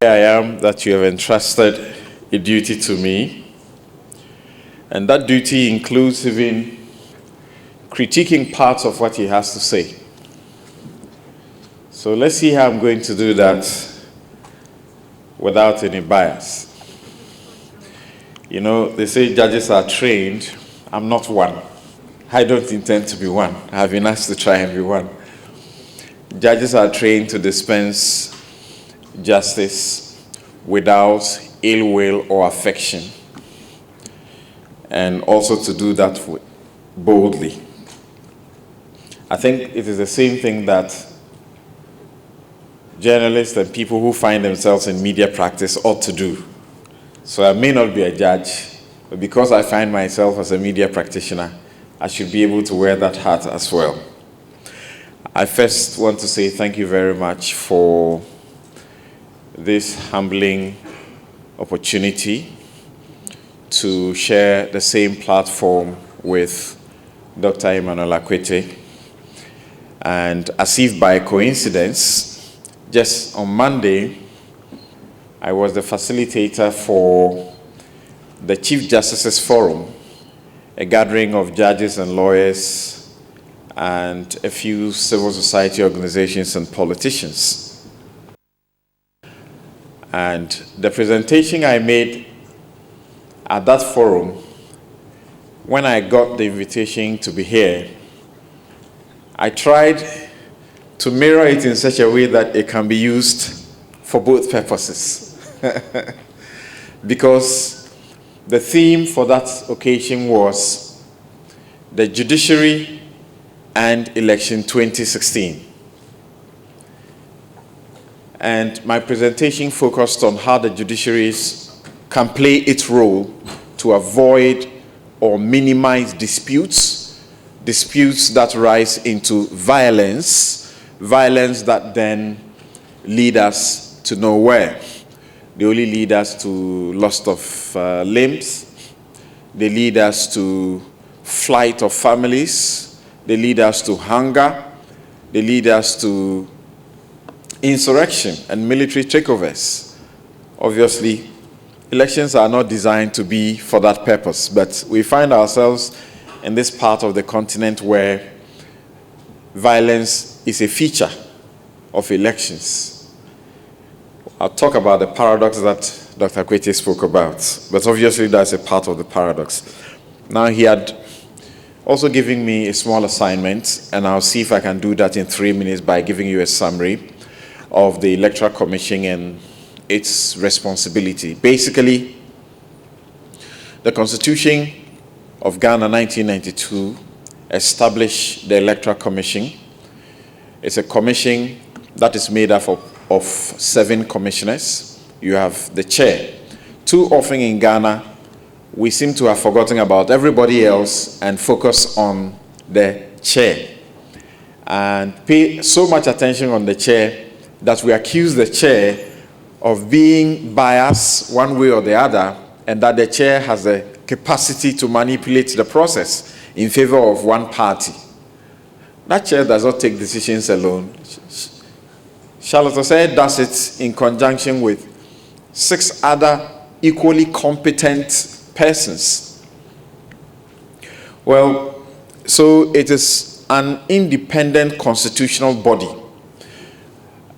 I am that you have entrusted a duty to me, and that duty includes even critiquing parts of what he has to say. So let's see how I'm going to do that without any bias. You know, they say judges are trained. I'm not one. I don't intend to be one. I've been asked to try and be one. Judges are trained to dispense justice without ill will or affection, and also to do that boldly. I think it is the same thing that journalists and people who find themselves in media practice ought to do. So I may not be a judge, but because I find myself as a media practitioner, I should be able to wear that hat as well. I first want to say thank you very much for this humbling opportunity to share the same platform with Dr. Emmanuel Akwete. And as if by coincidence, just on Monday, I was the facilitator for the Chief Justices Forum, a gathering of judges and lawyers and a few civil society organizations and politicians. And the presentation I made at that forum, when I got the invitation to be here, I tried to mirror it in such a way that it can be used for both purposes. Because the theme for that occasion was the judiciary and election 2016. And my presentation focused on how the judiciary can play its role to avoid or minimize disputes that rise into violence that then lead us to nowhere. They only lead us to loss of limbs. They lead us to flight of families. They lead us to hunger. They lead us to insurrection and military takeovers. Obviously, elections are not designed to be for that purpose, but we find ourselves in this part of the continent where violence is a feature of elections. I'll talk about the paradox that Dr. Akwete spoke about, but obviously that's a part of the paradox. Now, he had also given me a small assignment, and I'll see if I can do that in 3 minutes by giving you a summary of the Electoral Commission and its responsibility. Basically, the Constitution of Ghana 1992 established the Electoral Commission. It's a commission that is made up of 7 commissioners. You have the chair. Too often in Ghana, we seem to have forgotten about everybody else and focus on the chair, and pay so much attention on the chair that we accuse the chair of being biased one way or the other, and that the chair has the capacity to manipulate the process in favor of one party. That chair does not take decisions alone. Charlotte Osei does it in conjunction with 6 other equally competent persons. Well, so it is an independent constitutional body.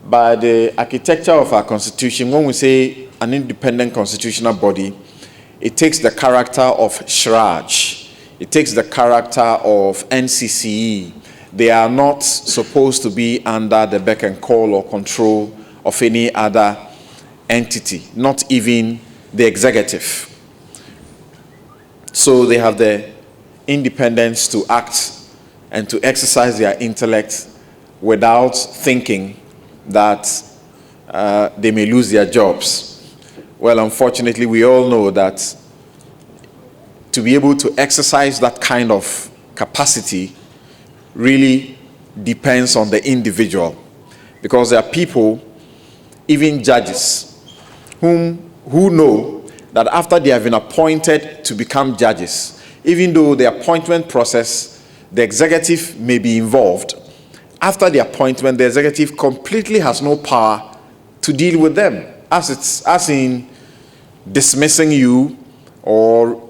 By the architecture of our constitution, when we say an independent constitutional body, it takes the character of SHRAJ. It takes the character of NCCE. They are not supposed to be under the beck and call or control of any other entity, not even the executive. So they have the independence to act and to exercise their intellect without thinking that they may lose their jobs. Well, unfortunately, we all know that to be able to exercise that kind of capacity really depends on the individual, because there are people, even judges, who know that after they have been appointed to become judges, even though the appointment process, the executive may be involved, after the appointment, the executive completely has no power to deal with them. as in dismissing you or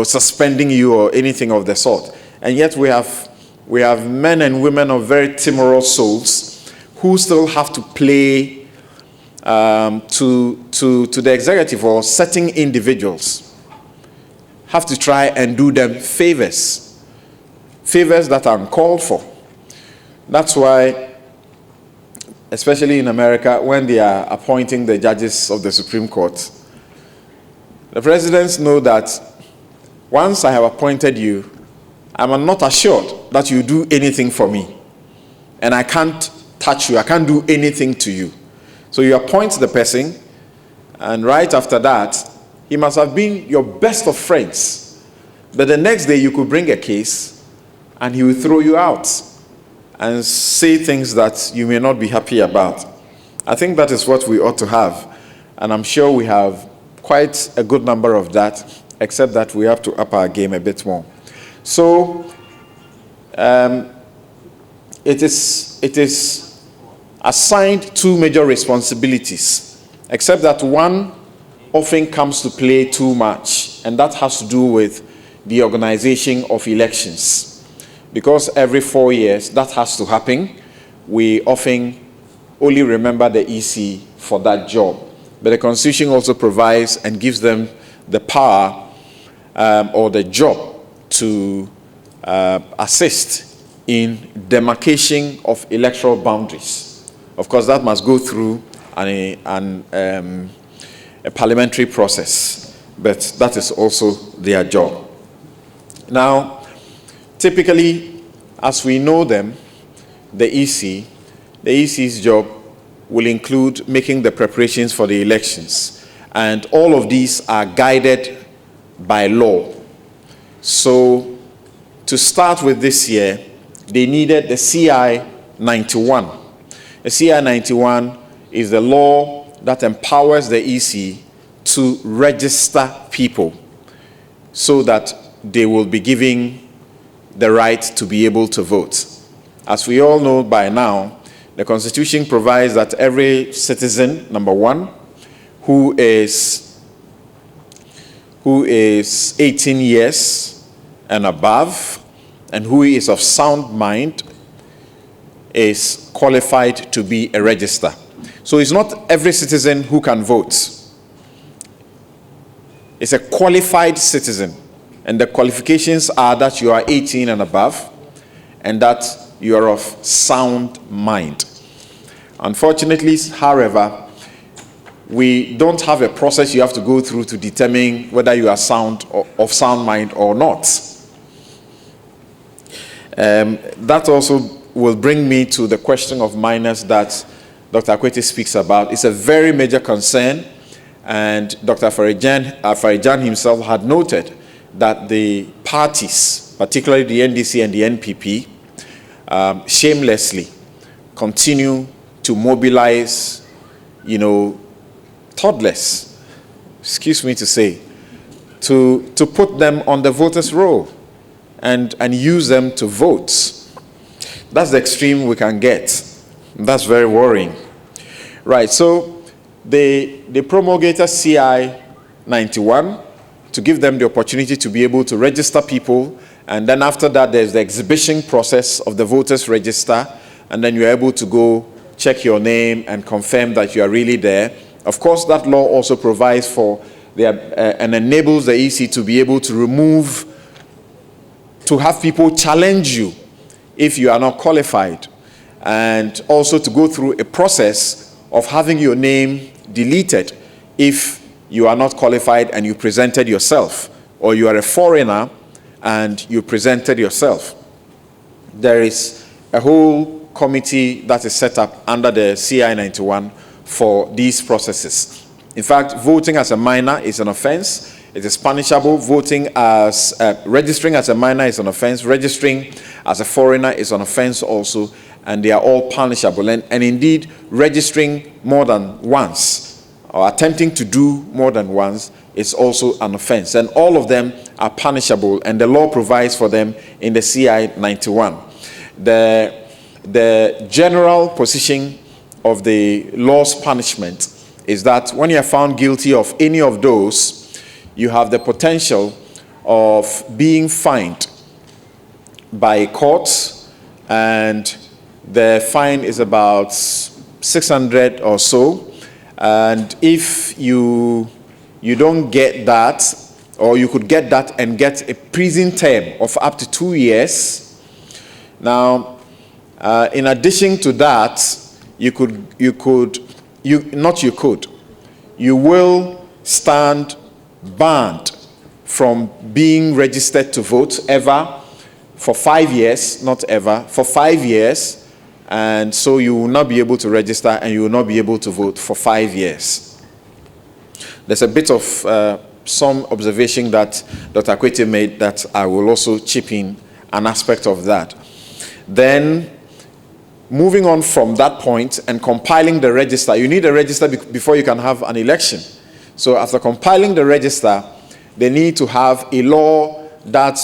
suspending you or anything of the sort. And yet we have men and women of very timorous souls who still have to play to the executive, or certain individuals have to try and do them favors that are uncalled for. That's why, especially in America, when they are appointing the judges of the Supreme Court, the presidents know that once I have appointed you, I'm not assured that you do anything for me. And I can't touch you. I can't do anything to you. So you appoint the person, and right after that, he must have been your best of friends. But the next day you could bring a case, and he will throw you out and say things that you may not be happy about. I think that is what we ought to have. And I'm sure we have quite a good number of that, except that we have to up our game a bit more. So it is assigned two major responsibilities, except that one often comes to play too much, and that has to do with the organization of elections. Because every 4 years that has to happen, we often only remember the EC for that job. But the Constitution also provides and gives them the power or the job to assist in demarcation of electoral boundaries. Of course, that must go through a parliamentary process, but that is also their job. Now, typically, as we know them, the EC's job will include making the preparations for the elections. And all of these are guided by law. So, to start with this year, they needed the CI 91. The CI 91 is the law that empowers the EC to register people so that they will be given the right to be able to vote. As we all know by now, the Constitution provides that every citizen, number one, who is 18 years and above, and who is of sound mind, is qualified to be a register. So it's not every citizen who can vote. It's a qualified citizen. And the qualifications are that you are 18 and above, and that you are of sound mind. Unfortunately, however, we don't have a process you have to go through to determine whether you are of sound mind or not. That also will bring me to the question of minors that Dr. Akwete speaks about. It's a very major concern, and Dr. Afari-Gyan himself had noted that the parties, particularly the NDC and the NPP, shamelessly continue to mobilize, toddlers, excuse me to say, to put them on the voters' roll and use them to vote. That's the extreme we can get. That's very worrying. Right, so they promulgated CI 91 to give them the opportunity to be able to register people, and then after that there's the exhibition process of the voters register, and then you're able to go check your name and confirm that you are really there. Of course, that law also provides for and enables the EC to be able to have people challenge you if you are not qualified, and also to go through a process of having your name deleted if you are not qualified and you presented yourself, or you are a foreigner and you presented yourself. There is a whole committee that is set up under the CI 91 for these processes. In fact, voting as a minor is an offense. It is punishable. Registering as a minor is an offense. Registering as a foreigner is an offense also, and they are all punishable. And indeed, registering more than once or attempting to do more than once is also an offense. And all of them are punishable, and the law provides for them in the CI 91. The general position of the law's punishment is that when you are found guilty of any of those, you have the potential of being fined by a court, and the fine is about 600 or so. And if you don't get that, or you could get that and get a prison term of up to 2 years. Now, in addition to that, you will stand banned from being registered to vote ever for 5 years, not ever, for 5 years. And so you will not be able to register and you will not be able to vote for 5 years. There's a bit of some observation that Dr. Kwete made that I will also chip in an aspect of that. Then, moving on from that point and compiling the register, you need a register before you can have an election. So after compiling the register, they need to have a law that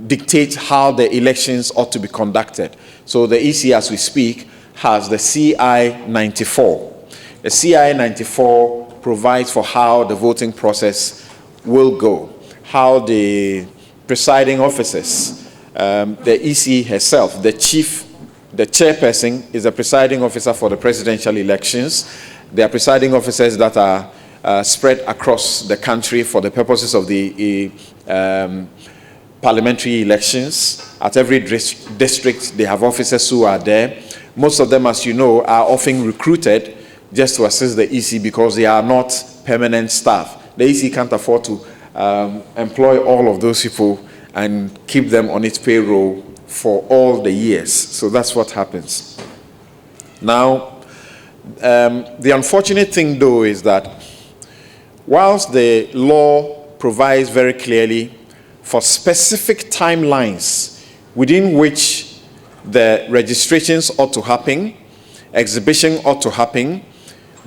dictates how the elections ought to be conducted. So the EC, as we speak, has the CI 94. The CI 94 provides for how the voting process will go, how the presiding officers, the EC herself, the chairperson is the presiding officer for the presidential elections. There are presiding officers that are spread across the country for the purposes of the parliamentary elections. At every district, they have officers who are there. Most of them, as you know, are often recruited just to assist the EC because they are not permanent staff. The EC can't afford to employ all of those people and keep them on its payroll for all the years. So that's what happens. Now, the unfortunate thing, though, is that whilst the law provides very clearly for specific timelines within which the registrations ought to happen, exhibition ought to happen,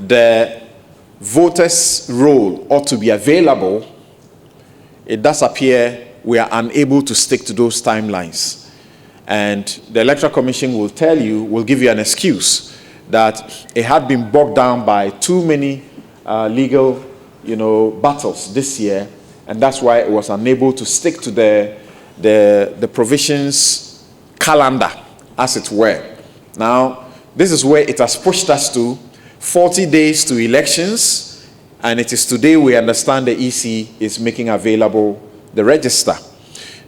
the voters' roll ought to be available, it does appear we are unable to stick to those timelines. And the Electoral Commission will tell you, will give you an excuse that it had been bogged down by too many legal, battles this year, and that's why it was unable to stick to the provisions calendar, as it were. Now, this is where it has pushed us to 40 days to elections, and it is today we understand the EC is making available the register.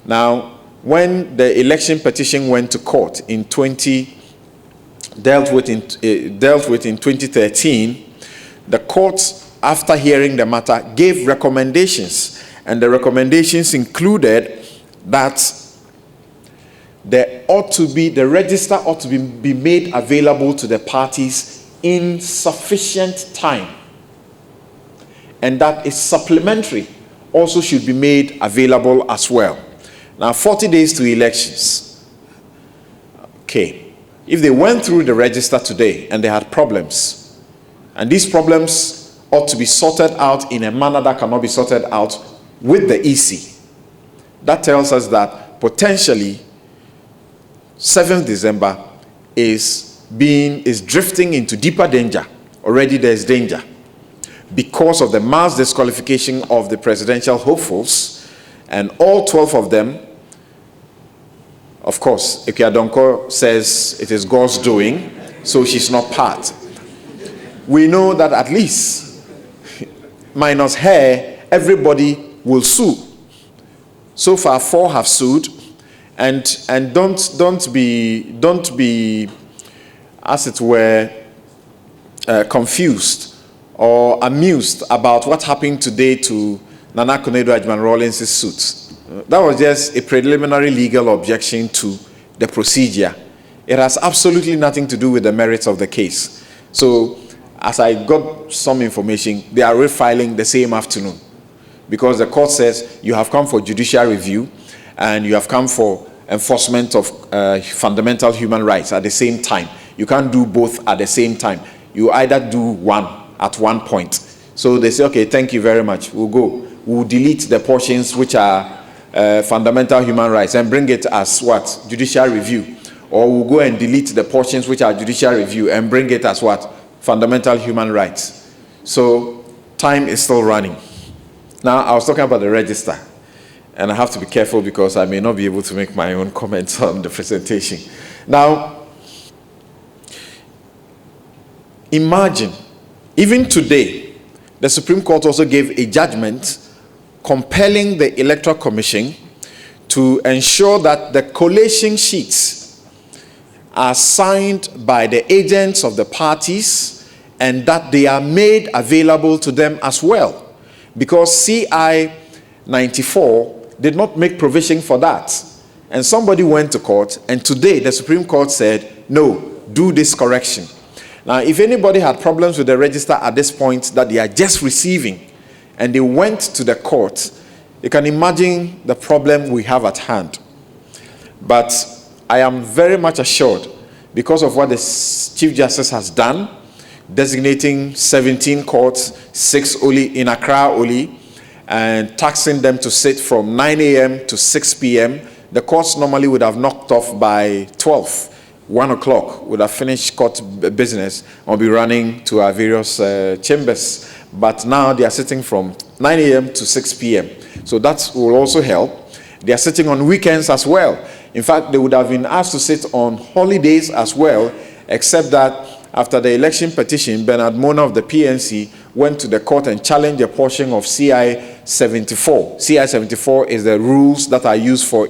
Now, when the election petition went to court dealt with in 2013, the court, after hearing the matter, gave recommendations, and the recommendations included that the register ought to be made available to the parties in sufficient time, and that a supplementary also should be made available as well. Now, 40 days to elections. Okay. If they went through the register today and they had problems, and these problems ought to be sorted out in a manner that cannot be sorted out with the EC, that tells us that potentially 7th December is drifting into deeper danger. Already there's danger because of the mass disqualification of the presidential hopefuls, and all 12 of them. Of course, Ikeadonko says it is God's doing, so she's not part. We know that at least, minus her, everybody will sue. So far, 4 have sued, and don't be, as it were, confused or amused about what happened today to Nana Konadu Rawlings' suit. That was just a preliminary legal objection to the procedure. It has absolutely nothing to do with the merits of the case. So, as I got some information, they are refiling the same afternoon, because the court says you have come for judicial review and you have come for enforcement of fundamental human rights at the same time. You can't do both at the same time. You either do one at one point. So they say, okay, thank you very much. We'll go. We'll delete the portions which are fundamental human rights and bring it as what? Judicial review. Or we'll go and delete the portions which are judicial review and bring it as what? Fundamental human rights. So time is still running. Now, I was talking about the register, and I have to be careful because I may not be able to make my own comments on the presentation. Now, imagine, even today, the Supreme Court also gave a judgment compelling the Electoral Commission to ensure that the collation sheets are signed by the agents of the parties and that they are made available to them as well. Because CI 94 did not make provision for that. And somebody went to court, and today the Supreme Court said, no, do this correction. Now, if anybody had problems with the register at this point that they are just receiving, and they went to the court, you can imagine the problem we have at hand. But I am very much assured, because of what the Chief Justice has done, designating 17 courts, 6 only in Accra only, and taxing them to sit from 9 a.m. to 6 p.m. The courts normally would have knocked off by 12, 1 o'clock, would have finished court business and be running to our various chambers. But now they are sitting from 9 a.m. to 6 p.m. So that will also help. They are sitting on weekends as well. In fact, they would have been asked to sit on holidays as well, except that after the election petition, Bernard Mona of the PNC went to the court and challenged a portion of CI 74. CI 74 is the rules that are used for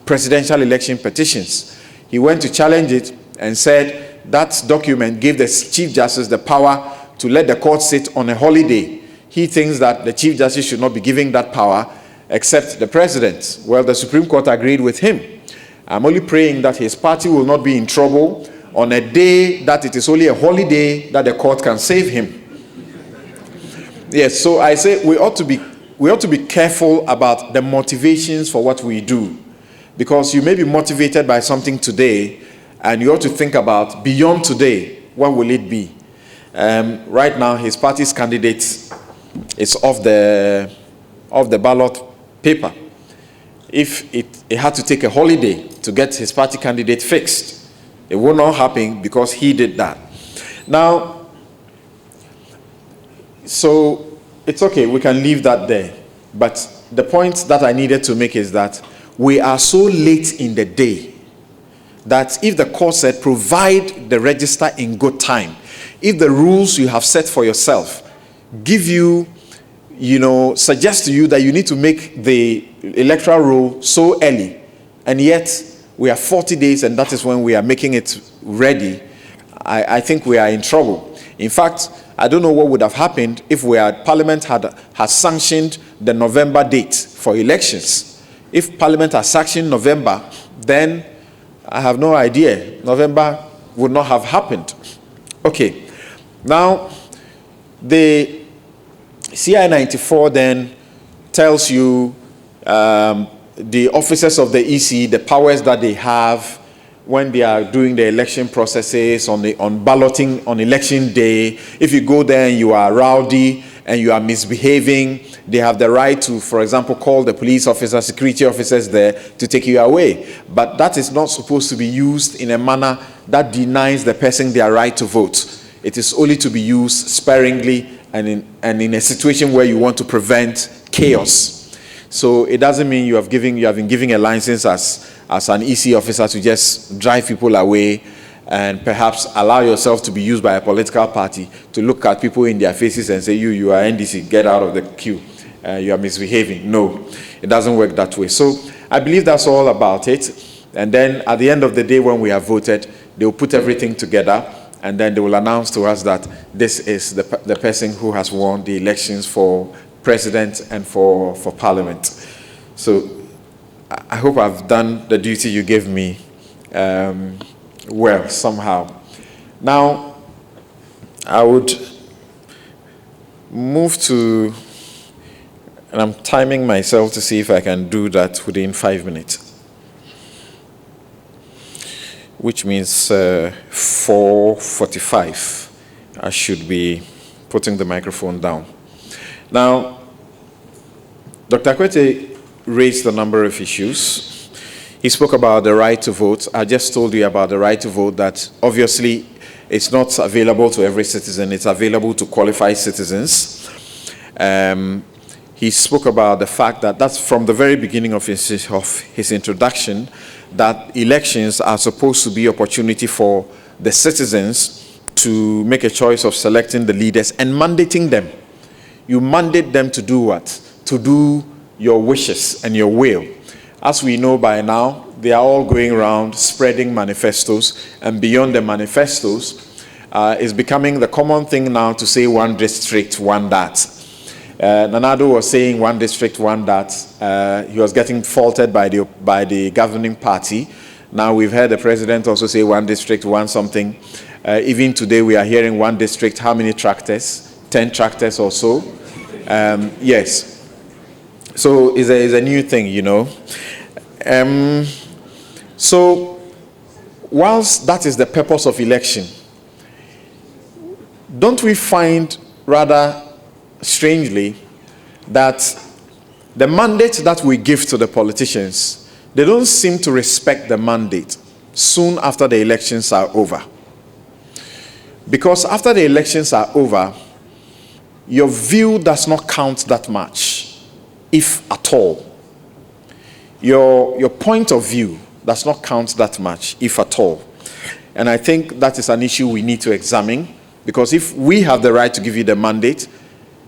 presidential election petitions. He went to challenge it and said that document gave the Chief Justice the power to let the court sit on a holiday. He thinks that the Chief Justice should not be giving that power except the President. Well, the Supreme Court agreed with him. I'm only praying that his party will not be in trouble on a day that it is only a holiday that the court can save him. Yes, so I say we ought to be careful about the motivations for what we do, because you may be motivated by something today, and you ought to think about beyond today, what will it be? Right now, his party's candidate is off the ballot paper. If it had to take a holiday to get his party candidate fixed, it will not happen because he did that. Now, so it's okay, we can leave that there. But the point that I needed to make is that we are so late in the day that if the court said provide the register in good time, if the rules you have set for yourself give you, suggest to you that you need to make the electoral roll so early, and yet we are 40 days and that is when we are making it ready, I think we are in trouble. In fact, I don't know what would have happened if Parliament had sanctioned the November date for elections. If Parliament had sanctioned November, then I have no idea. November would not have happened. Okay, now the CI 94 then tells you the officers of the EC, the powers that they have when they are doing the election processes on balloting on election day. If you go there and you are rowdy and you are misbehaving, they have the right to, for example, call the police officers, security officers there to take you away. But that is not supposed to be used in a manner that denies the person their right to vote. It is only to be used sparingly and in a situation where you want to prevent chaos. So it doesn't mean you have been giving a license as an EC officer to just drive people away and perhaps allow yourself to be used by a political party to look at people in their faces and say, you are NDC, get out of the queue. You are misbehaving. No, it doesn't work that way. So I believe that's all about it. And then at the end of the day, when we have voted, they will put everything together and then they will announce to us that this is the person who has won the elections for president and for parliament. So I hope I've done the duty you gave me well somehow. Now I would move to, and I'm timing myself to see if I can do that within 5 minutes, which means 4:45. I should be putting the microphone down. Now, Dr. Akwete raised a number of issues. He spoke about the right to vote. I just told you about the right to vote, that obviously it's not available to every citizen. It's available to qualified citizens. He spoke about the fact that that's from the very beginning of his introduction, that elections are supposed to be opportunity for the citizens to make a choice of selecting the leaders and mandating them. You mandate them to do what? To do your wishes and your will. As we know by now, they are all going around spreading manifestos, and beyond the manifestos, it's becoming the common thing now to say one district, one that. Nana Addo was saying one district, one that. He was getting faulted by the governing party. Now we've heard the president also say one district, one something. Even today we are hearing one district, how many tractors? 10 tractors or so. Yes. So it's a new thing, you know. So whilst that is the purpose of election, don't we find rather strangely that the mandate that we give to the politicians, they don't seem to respect the mandate soon after the elections are over. Because after the elections are over, your view does not count that much, if at all. Your point of view does not count that much, if at all. And I think that is an issue we need to examine, because if we have the right to give you the mandate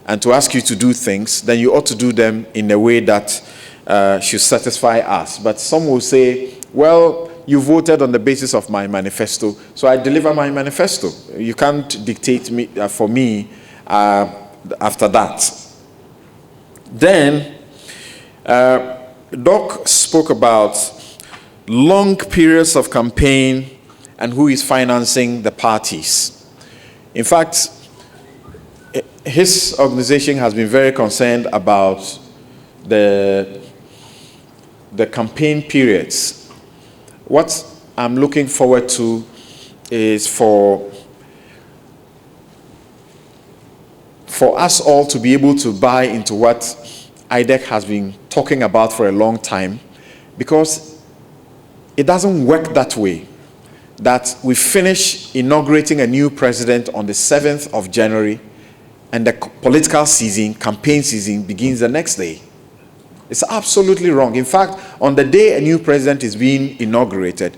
and to ask you to do things, then you ought to do them in a way that should satisfy us. But some will say, well, you voted on the basis of my manifesto, so I deliver my manifesto. You can't dictate me for me after that. Then, Doc spoke about long periods of campaign and who is financing the parties. In fact, his organization has been very concerned about the campaign periods. What I'm looking forward to is for us all to be able to buy into what IDEC has been talking about for a long time, because it doesn't work that way, that we finish inaugurating a new president on the 7th of January and the political season, campaign season, begins the next day. It's absolutely wrong. In fact, on the day a new president is being inaugurated,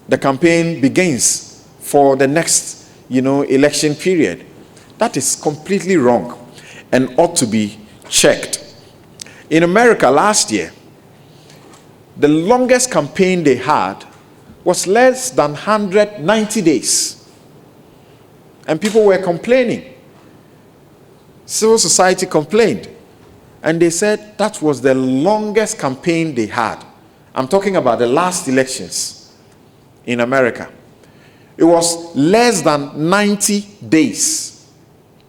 the campaign begins for the next, election period. That is completely wrong and ought to be checked. In America last year, the longest campaign they had was less than 190 days. And people were complaining. Civil society complained. And they said that was the longest campaign they had. I'm talking about the last elections in America. It was less than 90 days.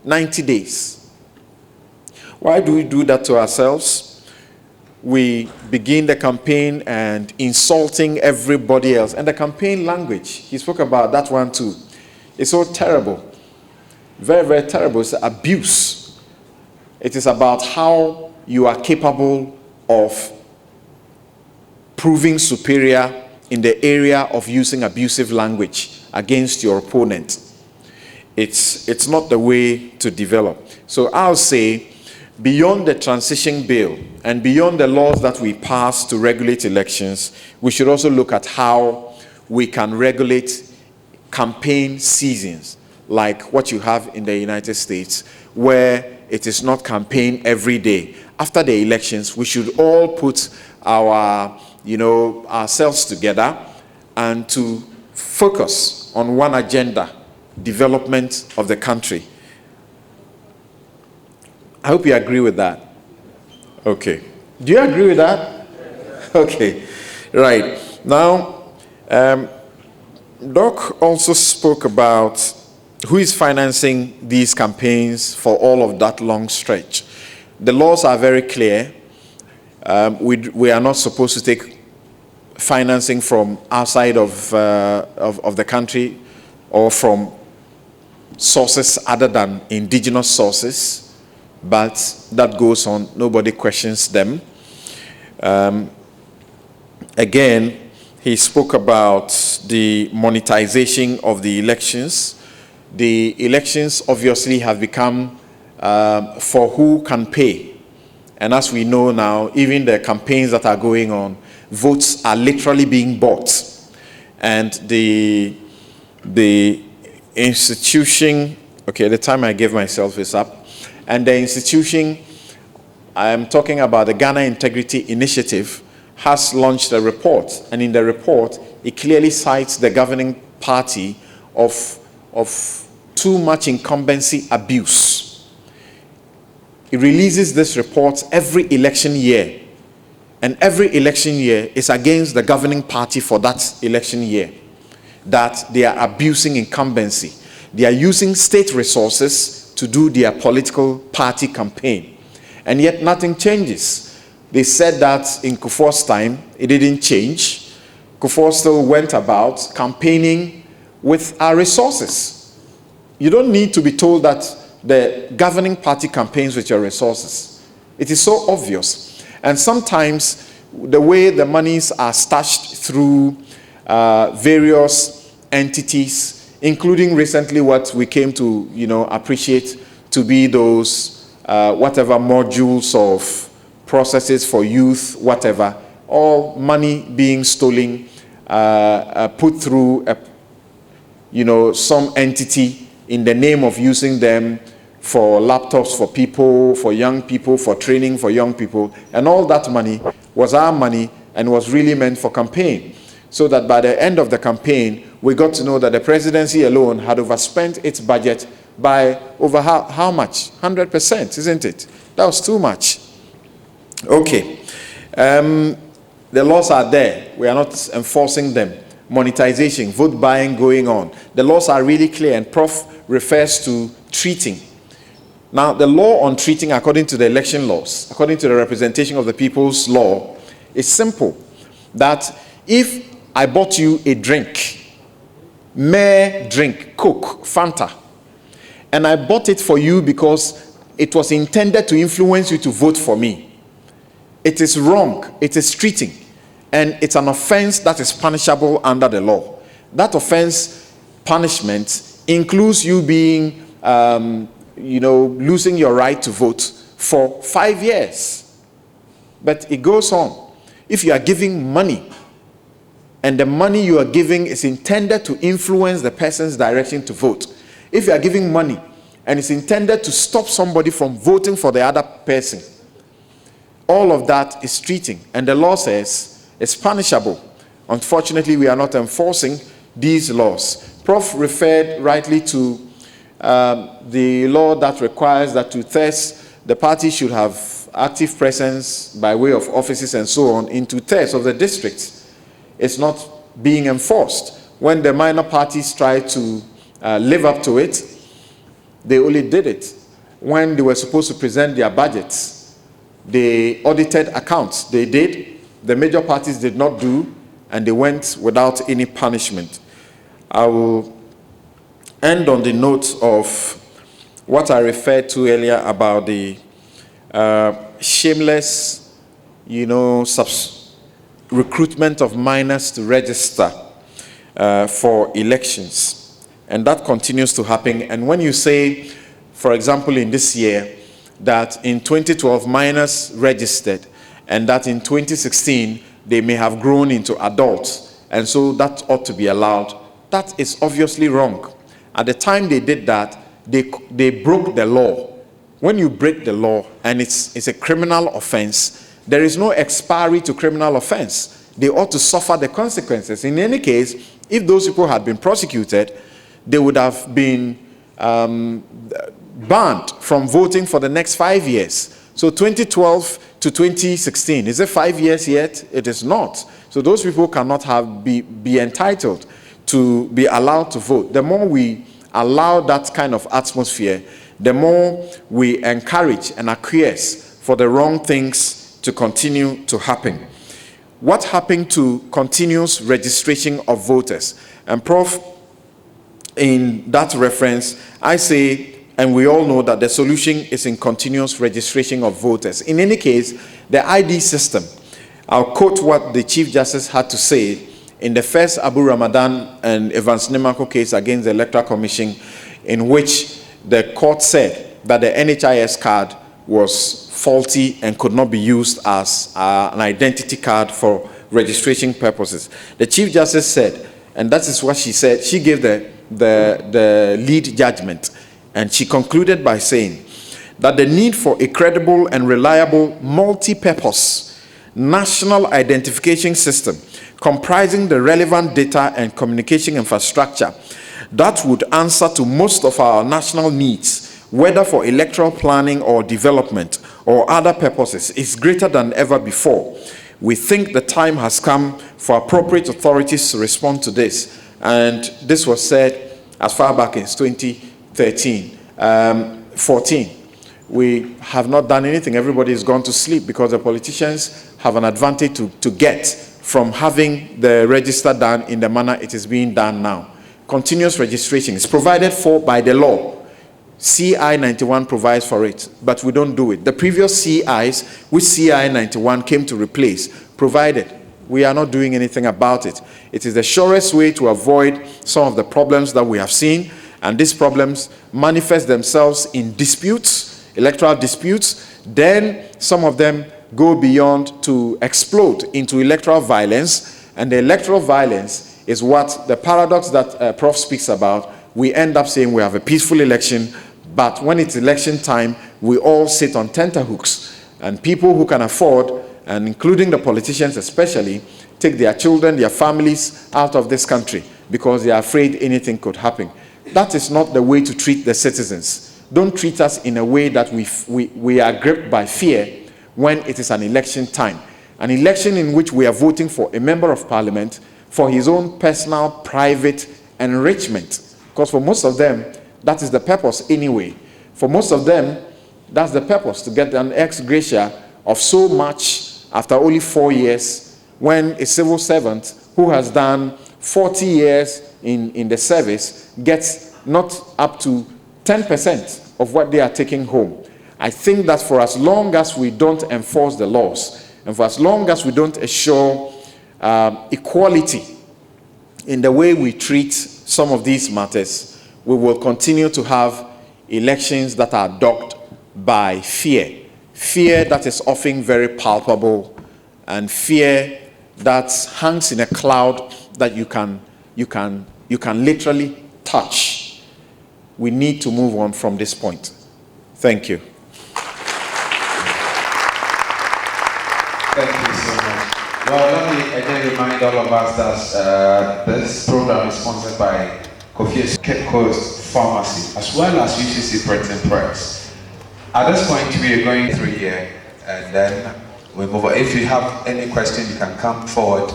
90 days. Why do we do that to ourselves? We begin the campaign and insulting everybody else. And the campaign language, he spoke about that one too. It's so terrible. Very, very terrible. It's abuse. It is about how you are capable of proving superior in the area of using abusive language against your opponent. It's not the way to develop. So I'll say, beyond the transition bill and beyond the laws that we pass to regulate elections, we should also look at how we can regulate campaign seasons, like what you have in the United States, where it is not campaign every day. After the elections, we should all put ourselves together and to focus on one agenda: development of the country. I hope you agree with that. Okay. Do you agree with that? Okay. Right. Now, Doc also spoke about who is financing these campaigns for all of that long stretch. The laws are very clear. We are not supposed to take financing from outside of the country or from sources other than indigenous sources. But that goes on. Nobody questions them. Again, He spoke about the monetization of the elections. The elections obviously have become for who can pay. And as we know now, even the campaigns that are going on, votes are literally being bought. And the institution, okay, the time I gave myself is up. And the institution, I am talking about the Ghana Integrity Initiative, has launched a report. And in the report, it clearly cites the governing party of too much incumbency abuse. It releases this report every election year. And every election year is against the governing party for that election year, that they are abusing incumbency. They are using state resources to do their political party campaign. And yet nothing changes. They said that in Kufuor's time, it didn't change. Kufuor still went about campaigning with our resources. You don't need to be told that the governing party campaigns with your resources. It is so obvious. And sometimes the way the monies are stashed through various entities, including recently what we came to appreciate to be those whatever modules of processes for youth, whatever, all money being stolen, put through some entity in the name of using them for laptops for people, for young people, for training for young people. And all that money was our money and was really meant for campaign. So that by the end of the campaign, we got to know that the presidency alone had overspent its budget by over how much? 100%, isn't it? That was too much. Okay. The laws are there. We are not enforcing them. Monetization, vote buying going on. The laws are really clear, and Prof refers to treating. Now, the law on treating, according to the election laws, according to the representation of the people's law, is simple. That if I bought you a drink, mere drink, Coke, Fanta, and I bought it for you because it was intended to influence you to vote for me, it is wrong. It is treating. And it's an offense that is punishable under the law. That offense punishment includes you being losing your right to vote for 5 years. But it goes on. If you are giving money, and the money you are giving is intended to influence the person's direction to vote, if you are giving money and it's intended to stop somebody from voting for the other person, all of that is treating. And the law says it's punishable. Unfortunately, we are not enforcing these laws. Prof referred rightly to the law that requires that 2/3 the party should have active presence by way of offices and so on in 2/3 of the districts. It's not being enforced. When the minor parties try to live up to it, they only did it when they were supposed to present their budgets. They audited accounts. They did. The major parties did not do, and they went without any punishment. I will end on the note of what I referred to earlier about the shameless, recruitment of minors to register for elections. And that continues to happen. And when you say, for example, in this year, that in 2012 minors registered, and that in 2016 they may have grown into adults, and so that ought to be allowed, that is obviously wrong. At the time they did that, they broke the law. When you break the law and it's a criminal offense, there is no expiry to criminal offense. They ought to suffer the consequences. In any case, if those people had been prosecuted, they would have been banned from voting for the next 5 years. So 2012 to 2016, is it 5 years yet? It is not. So those people cannot be entitled to be allowed to vote. The more we allow that kind of atmosphere, the more we encourage and acquiesce for the wrong things to continue to happen. What happened to continuous registration of voters? And Prof, in that reference, I say, and we all know that the solution is in continuous registration of voters. In any case, the ID system, I'll quote what the Chief Justice had to say in the first Abu Ramadan and Evans Nimako case against the Electoral Commission, in which the court said that the NHIS card was faulty and could not be used as an identity card for registration purposes. The Chief Justice said, and that is what she said, she gave the lead judgment, and she concluded by saying that the need for a credible and reliable multi-purpose national identification system comprising the relevant data and communication infrastructure that would answer to most of our national needs, whether for electoral planning or development or other purposes, is greater than ever before. We think the time has come for appropriate authorities to respond to this. And this was said as far back as 2013, 14. We have not done anything. Everybody has gone to sleep because the politicians have an advantage to get from having the register done in the manner it is being done now. Continuous registration is provided for by the law. CI 91 provides for it, but we don't do it. The previous CIs, which CI 91 came to replace, provided. We are not doing anything about it. It is the surest way to avoid some of the problems that we have seen, and these problems manifest themselves in disputes, electoral disputes. Then some of them go beyond to explode into electoral violence, and the electoral violence is what the paradox that Prof speaks about. We end up saying we have a peaceful election, but when it's election time, we all sit on tenterhooks, and people who can afford, and including the politicians especially, take their children, their families out of this country because they are afraid anything could happen. That is not the way to treat the citizens. Don't treat us in a way that we are gripped by fear when it is an election time. An election in which we are voting for a member of parliament for his own personal, private enrichment. Because for most of them, that is the purpose anyway. For most of them, that's the purpose, to get an ex gratia of so much after only 4 years, when a civil servant who has done 40 years in the service gets not up to 10% of what they are taking home. I think that for as long as we don't enforce the laws, and for as long as we don't assure equality in the way we treat some of these matters, we will continue to have elections that are dogged by fear. Fear that is often very palpable, and fear that hangs in a cloud that you can literally touch. We need to move on from this point. Thank you. Thank you so much. Well, let me again remind all of us that this program is sponsored by Kofi Cape Coast Pharmacy, as well as UCC Print and Press. At this point, we are going through here, and then we move on. If you have any question, you can come forward.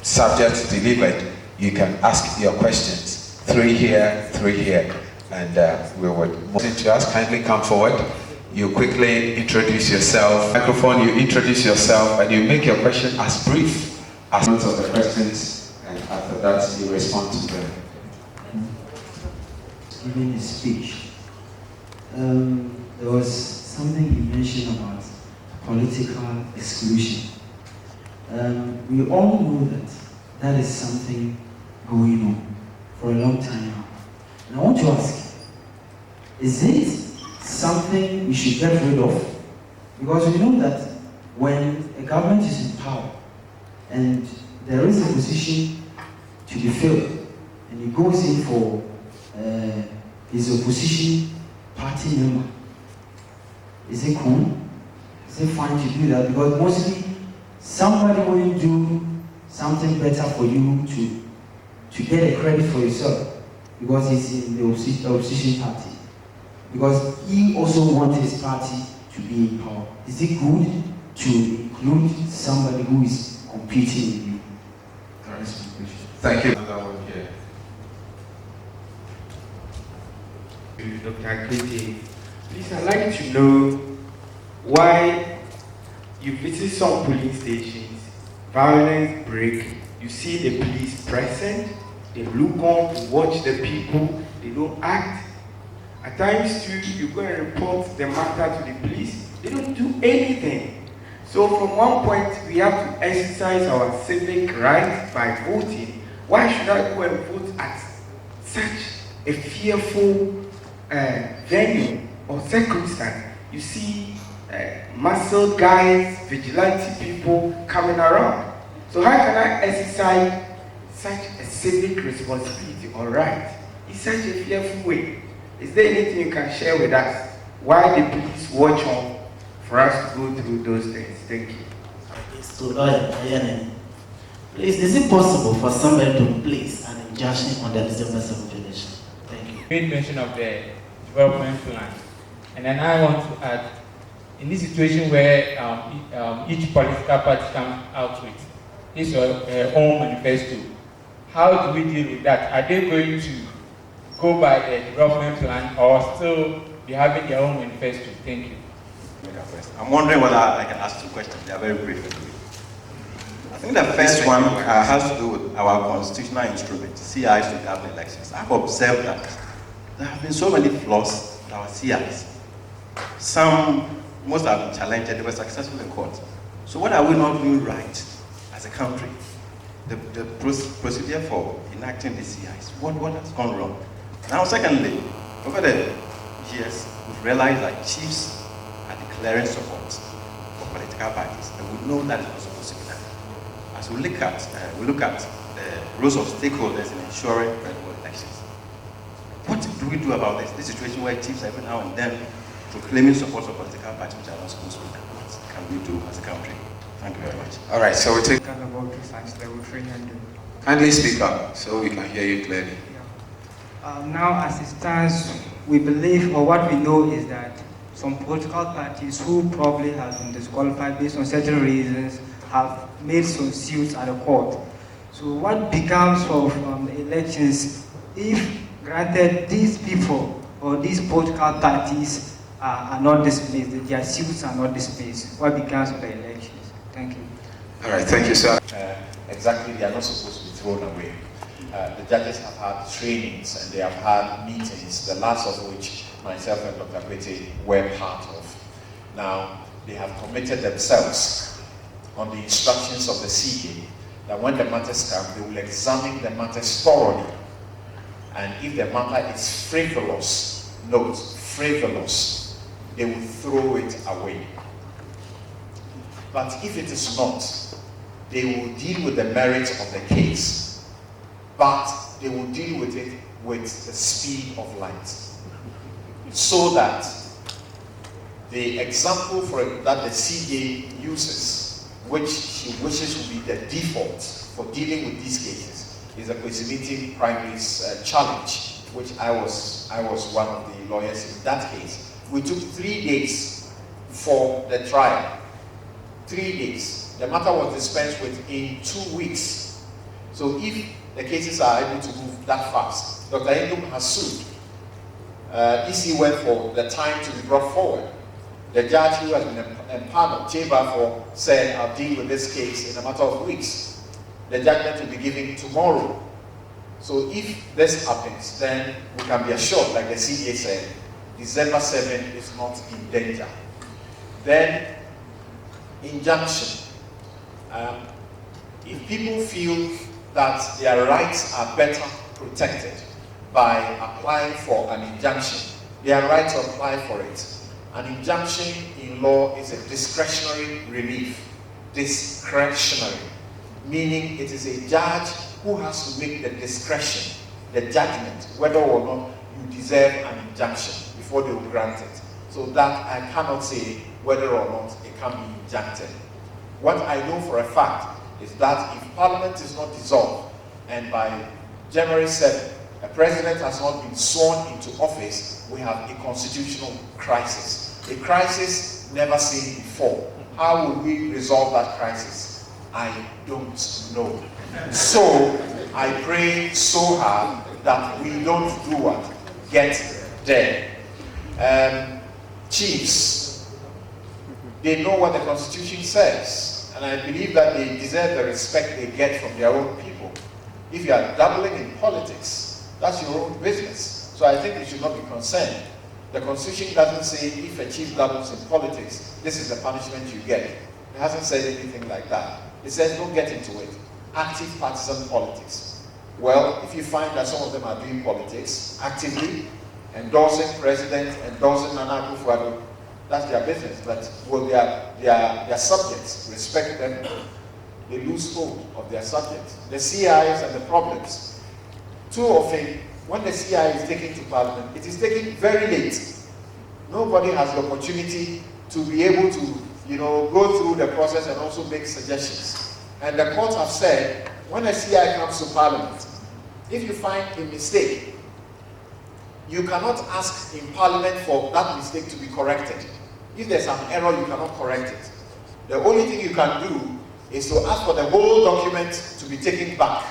Subject delivered, you can ask your questions. 3 here, 3 here, and we would move to us. Kindly come forward. You quickly introduce yourself. Microphone, you introduce yourself, and you make your question as brief as of the questions, and after that, you respond to them. Giving a speech, there was something you mentioned about political exclusion. We all know that that is something going on for a long time now. And I want to ask, is it something we should get rid of? Because we know that when a government is in power and there is a position to be filled, and he goes in for his opposition party member, is it cool? Is it fine to do that? Because mostly somebody will do something better for you to get a credit for yourself because he's in the opposition party. Because he also wants his party to be in power. Is it good to include somebody who is competing with you? That is my question. Thank you. Another one here. Dr. Akwete, please, I'd like to know why you visit some polling stations, violence break, you see the police present, they look on to watch the people, they don't act. At times too, you go and report the matter to the police, they don't do anything. So from one point, we have to exercise our civic right by voting. Why should I go and vote at such a fearful venue or circumstance? You see muscle guys, vigilante people coming around. So how can I exercise such a civic responsibility or right in such a fearful way? Is there anything you can share with us? Why the police watch on for us to go through those things? Thank you. So, Lawyer Ayane, please, is it possible for somebody to place an injunction on the December 7th election? Thank you. You made mention of the development plan, and then I want to add, in this situation where each political party comes out with his or her own manifesto, how do we deal with that? Are they going to go by the development plan or still be having their own manifesto? Thank you. I'm wondering whether I can ask two questions. They are very brief. I think the first one has to do with our constitutional instrument, CIs to govern elections. I've observed that there have been so many flaws with our CIs. Most have been challenged, they were successful in court. So what are we not doing right as a country? The procedure for enacting the CIs, what has gone wrong? Now secondly, over the years, we've realized that chiefs are declaring support for political parties, and we know that is not supposed to be done. As we look at the roles of stakeholders in ensuring credible elections. What do we do about this? This situation where chiefs every now and then proclaiming support for political parties which are not supposed to be done. What can we do as a country? Thank you very much. All right, so we take. Kindly speak up so we can hear you clearly. Now, as it stands, we believe, or what we know is that some political parties who probably have been disqualified based on certain reasons have made some suits at the court. So what becomes of the elections if, granted, these people or these political parties are not displaced, their suits are not displaced? What becomes of the elections? Thank you. All right, thank you, sir. Exactly, they are not supposed to be thrown away. The judges have had trainings and they have had meetings, the last of which myself and Dr. Kwete were part of. Now, they have committed themselves on the instructions of the CA that when the matters come, they will examine the matters thoroughly. And if the matter is frivolous, note, frivolous, they will throw it away. But if it is not, they will deal with the merits of the case, but they will deal with it with the speed of light. So that the example that the CA uses, which she wishes will be the default for dealing with these cases, is the Kwesi primaries challenge, which I was one of the lawyers in that case. We took 3 days for the trial. 3 days. The matter was dispensed with in 2 weeks. So if the cases are able to move that fast, Dr. Indum has sued. EC went for the time to be brought forward. The judge who has been empaneled, Cheba, said, I'll deal with this case in a matter of weeks. The judgment will be given tomorrow. So if this happens, then we can be assured, like the CA said, December 7 is not in danger. Then, injunction. If people feel that their rights are better protected by applying for an injunction, they are right to apply for it. An injunction in law is a discretionary relief. Discretionary, meaning it is a judge who has to make the discretion, the judgment, whether or not you deserve an injunction before they will grant it. So that I cannot say whether or not it can be injuncted. What I know for a fact is that if Parliament is not dissolved and by January 7th, a president has not been sworn into office, we have a constitutional crisis. A crisis never seen before. How will we resolve that crisis? I don't know. So I pray so hard that we don't do what? Get there. Chiefs, they know what the Constitution says, and I believe that they deserve the respect they get from their own people. If you are dabbling in politics, that's your own business. So I think you should not be concerned. The Constitution doesn't say if a chief dabbles in politics, this is the punishment you get. It hasn't said anything like that. It says don't get into it. Active partisan politics. Well, if you find that some of them are doing politics actively, endorsing president, endorsing Nana Akufo-Addo, that's their business. But will their subjects respect them? They lose hold of their subjects. The CIs and the problems. Too often, when the CI is taken to Parliament, it is taken very late. Nobody has the opportunity to be able to, go through the process and also make suggestions. And the courts have said, when a CI comes to Parliament, if you find a mistake, you cannot ask in Parliament for that mistake to be corrected. If there's an error, you cannot correct it. The only thing you can do is to ask for the whole document to be taken back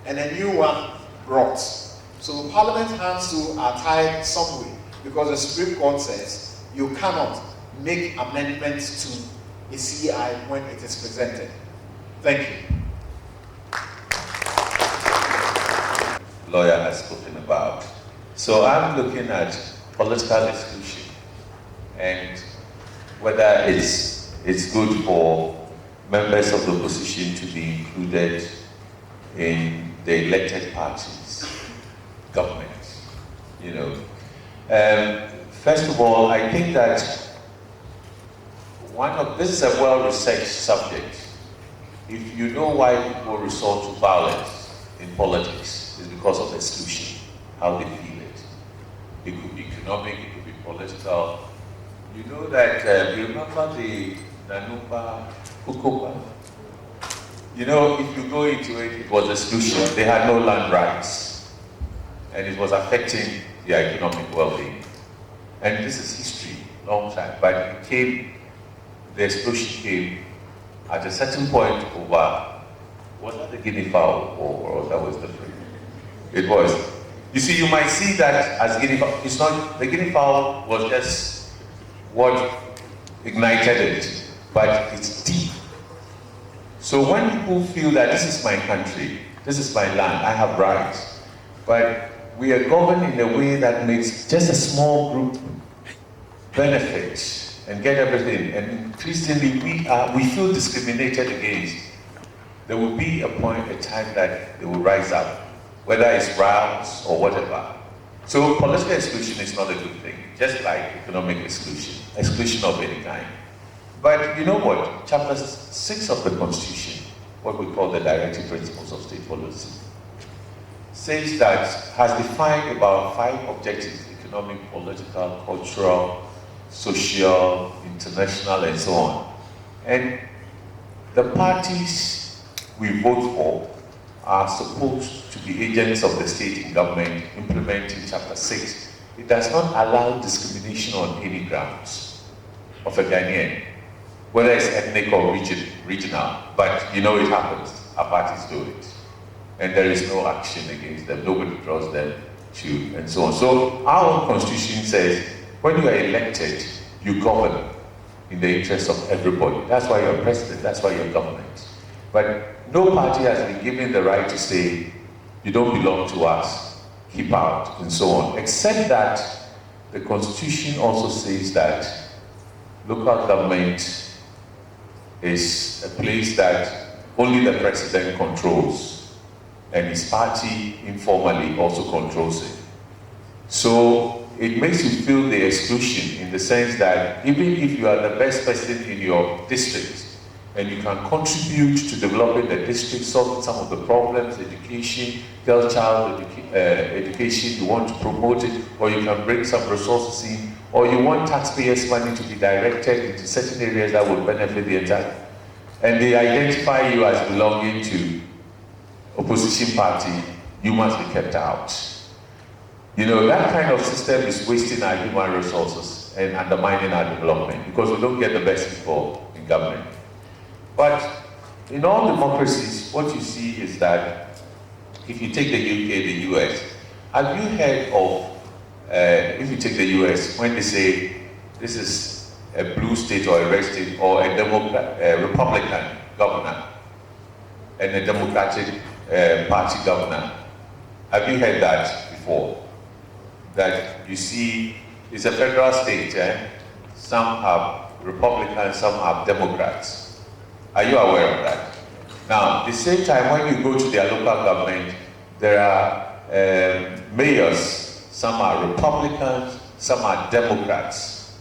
and a new one brought. So Parliament's hands too are tied some way, because the Supreme Court says you cannot make amendments to a CI when it is presented. Thank you. Lawyer has spoken about. So I'm looking at political exclusion and whether it's good for members of the opposition to be included in the elected parties, government. First of all, I think that this is a well-researched subject. If you know why people resort to violence in politics, it's because of exclusion, how they feel it. It could be economic, it could be political. You know that, you remember the Nanupa Kukupa? If you go into it, it was exclusion. They had no land rights. And it was affecting their economic well-being. And this is history, long time. But the explosion came at a certain point over, was that the guinea fowl or that was different? It was. You see, you might see that as guinea fowl. It's not, the guinea fowl was just what ignited it, but it's deep. So when people feel that this is my country, this is my land, I have rights, but we are governed in a way that makes just a small group benefit and get everything, and increasingly we feel discriminated against. There will be a time that they will rise up, whether it's riots or whatever. So political exclusion is not a good thing, just like economic exclusion of any kind. But you know what? Chapter 6 of the Constitution, what we call the Directive Principles of State Policy, says that, has defined about 5 objectives: economic, political, cultural, social, international, and so on. And the parties we vote for are supposed to be agents of the state in government implementing Chapter 6. It does not allow discrimination on any grounds of a Ghanaian, whether it's ethnic or regional, but it happens. Our parties do it. And there is no action against them. Nobody draws them to, and so on. So our own constitution says, when you are elected, you govern in the interest of everybody. That's why you're president, that's why you're government. But no party has been given the right to say, you don't belong to us, keep out, and so on. Except that the Constitution also says that local government is a place that only the president controls, and his party informally also controls it. So it makes you feel the exclusion in the sense that even if you are the best person in your district and you can contribute to developing the district, solving some of the problems, education, girl child education, you want to promote it, or you can bring some resources in, or you want taxpayers' money to be directed into certain areas that would benefit the entire, and they identify you as belonging to opposition party, you must be kept out. That kind of system is wasting our human resources and undermining our development because we don't get the best people in government. But in all democracies, what you see is that if you take the UK, the US, have you heard of, if you take the US, when they say this is a blue state or a red state or a Republican governor and a Democratic party governor, have you heard that before? That you see, it's a federal state, some have Republicans, some have Democrats. Are you aware of that? Now, the same time, when you go to their local government, there are mayors. Some are Republicans, some are Democrats.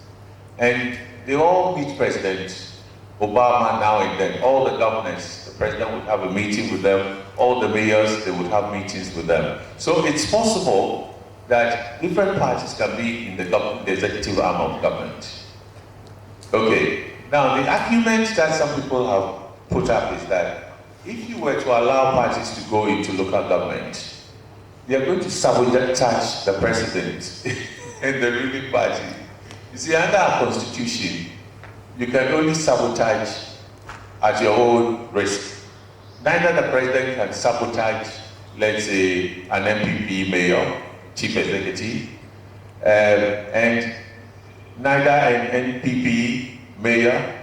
And they all meet President Obama now and then. All the governors, the president would have a meeting with them. All the mayors, they would have meetings with them. So it's possible that different parties can be in the executive arm of government. Okay, now the argument that some people have put up is that if you were to allow parties to go into local government, they are going to sabotage the president and the ruling party. You see, under our constitution, you can only sabotage at your own risk. Neither the president can sabotage, let's say, an MPP mayor, chief executive, and neither an NPP mayor,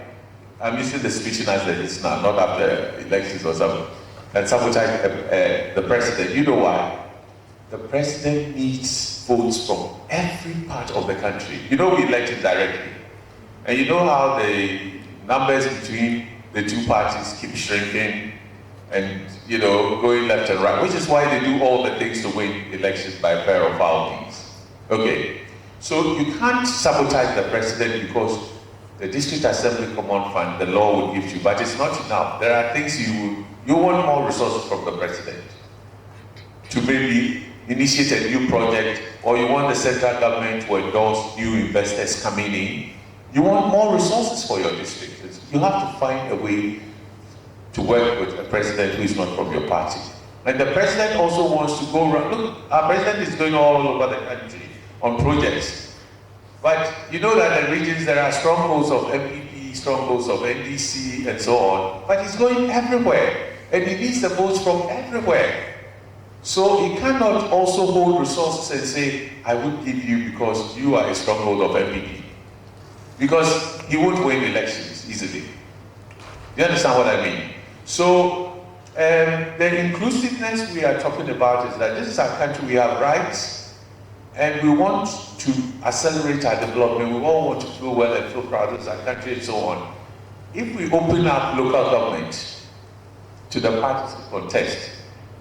I'm using the situation as it is now, not after elections or something, can sabotage the president. You know why? The president needs votes from every part of the country. You know, we elect him directly. And you know how the numbers between the two parties keep shrinking and, you know, going left and right, which is why they do all the things to win elections by fair or foul means. Okay, so you can't sabotage the president because the District Assembly Common Fund, the law will give you, but it's not enough. There are things you want more resources from the president to maybe initiate a new project, or you want the central government to endorse new investors coming in. You want more resources for your district. You have to find a way to work with a president who is not from your party. And the president also wants to go around. Look, our president is going all over the country on projects. But you know that in regions there are strongholds of MPP, strongholds of NDC, and so on. But he's going everywhere. And he needs the votes from everywhere. So he cannot also hold resources and say, I would give you because you are a stronghold of MPP. Because he won't win elections easily. You understand what I mean? So the inclusiveness we are talking about is that this is our country, we have rights, and we want to accelerate our development. We all want to feel well and feel proud of our country and so on. If we open up local government to the parties to contest,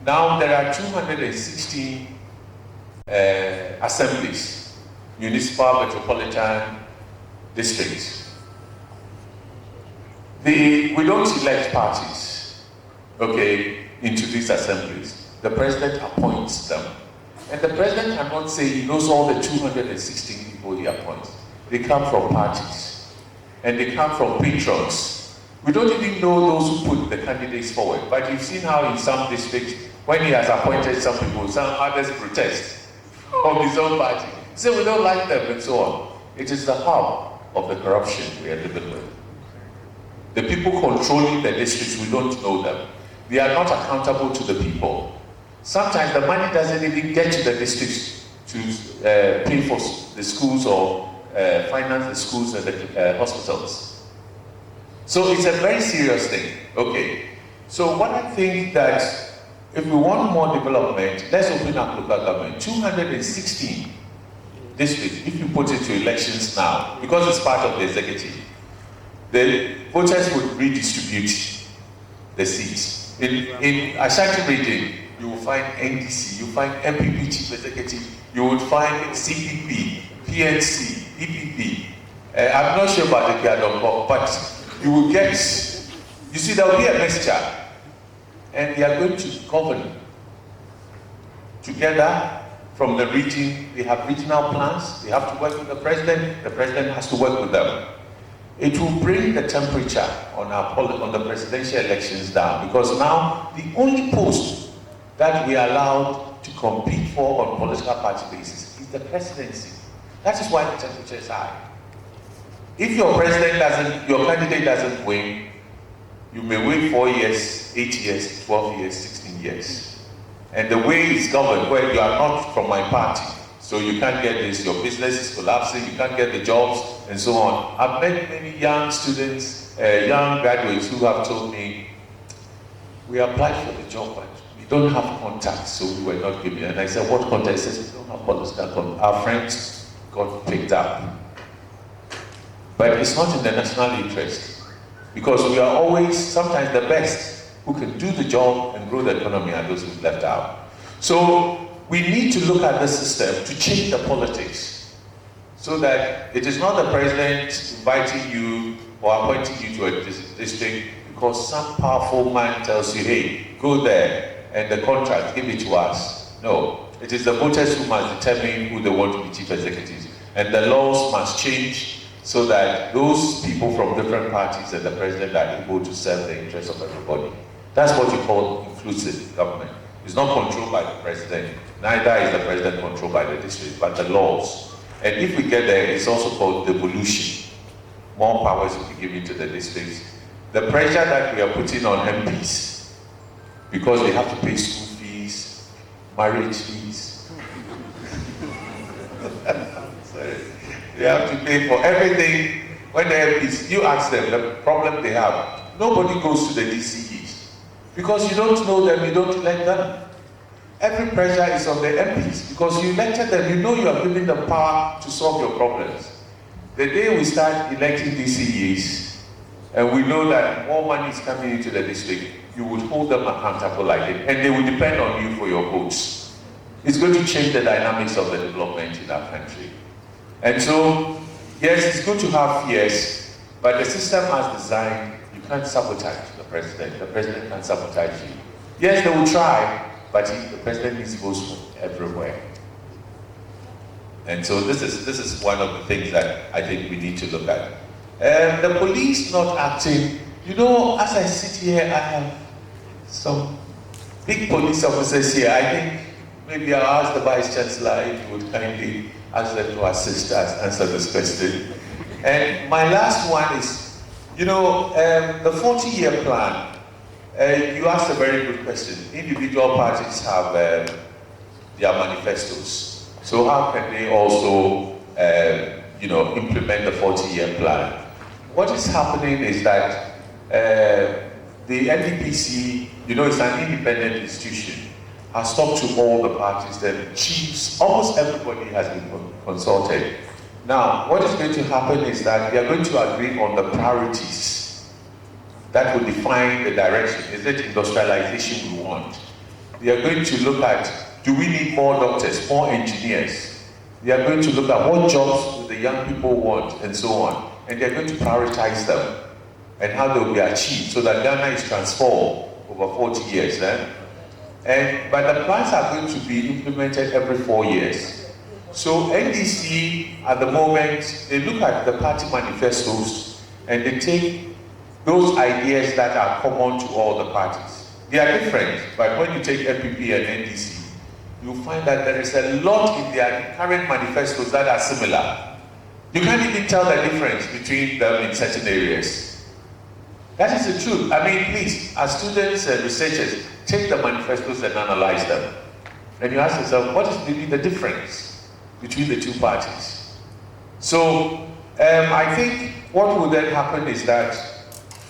now there are 216 assemblies, municipal, metropolitan districts. We don't elect parties, okay, into these assemblies. The president appoints them. And the president cannot say he knows all the 216 people he appoints. They come from parties. And they come from patrons. We don't even know those who put the candidates forward. But you've seen how in some districts, when he has appointed some people, some others protest of his own party. Say we don't like them and so on. It is the hub of the corruption we are living with. The people controlling the districts, we don't know them. They are not accountable to the people. Sometimes the money doesn't even get to the districts to pay for the schools or finance the schools and the hospitals. So it's a very serious thing. Okay. So what I think that if we want more development, let's open up local government. 216 districts, if you put it to elections now, because it's part of the executive, the voters would redistribute the seats. In Ashanti region, you will find NDC, you will find MPP chief executive, you would find CPP, PNC, EPP. I'm not sure about the Kiadongo, but you will get, you see, there will be a mixture, and they are going to govern together from the region. They have regional plans, they have to work with the president has to work with them. It will bring the temperature on the presidential elections down, because now the only post that we are allowed to compete for on political party basis is the presidency. That is why the temperature is high. If your candidate doesn't win, you may wait 4 years, 8 years, 12 years, 16 years. And the way it's governed, where you are not from my party, so you can't get this, your business is collapsing, you can't get the jobs, and so on. I've met many young students, young graduates who have told me, we applied for the job, but we don't have contacts, so we were not given. And I said, what contacts? He says, we don't have political contacts. Our friends got picked up. But it's not in the national interest Because we are always, sometimes the best, who can do the job and grow the economy are those who've left out. So we need to look at the system to change the politics so that it is not the president inviting you or appointing you to a district because some powerful man tells you, hey, go there and the contract, give it to us. No, it is the voters who must determine who they want to be chief executives. And the laws must change so that those people from different parties and the president are able to serve the interests of everybody. That's what you call inclusive government. It's not controlled by the president. Neither is the president controlled by the district, but the laws. And if we get there, it's also called devolution. More powers will be given to the districts. The pressure that we are putting on MPs, because they have to pay school fees, marriage fees. Sorry. They have to pay for everything. When the MPs, you ask them the problem they have, nobody goes to the DCEs. Because you don't know them, you don't elect them. Every pressure is on the MPs because you elected them, you know you are giving them power to solve your problems. The day we start electing DCEs, and we know that more money is coming into the district, you would hold them accountable like it, and they will depend on you for your votes. It's going to change the dynamics of the development in our country. And so, yes, it's good to have fears, but the system as designed, you can't sabotage the president. The president can't sabotage you. Yes, they will try, but the president needs votes from everywhere. And so this is one of the things that I think we need to look at. The police not acting, you know, as I sit here, I have some big police officers here. I think maybe I'll ask the Vice Chancellor if he would kindly ask them to assist us answer this question. And my last one is, you know, the 40-year plan. You asked a very good question. Individual parties have their manifestos. So how can they also, you know, implement the 40-year plan? What is happening is that the NDPC, you know, it's an independent institution, has talked to all the parties, the chiefs, almost everybody has been consulted. Now, what is going to happen is that we are going to agree on the priorities that will define the direction. Is it industrialization we want? We are going to look at, do we need more doctors, more engineers? We are going to look at what jobs do the young people want, and so on. And they are going to prioritize them and how they will be achieved so that Ghana is transformed over 40 years. But the plans are going to be implemented every 4 years. So NDC, at the moment, they look at the party manifestos and they take those ideas that are common to all the parties. They are different, but when you take MPP and NDC, you'll find that there is a lot in their current manifestos that are similar. You can't even tell the difference between them in certain areas. That is the truth. I mean, please, as students and researchers, take the manifestos and analyze them. And you ask yourself, what is really the difference between the two parties? So, I think what will then happen is that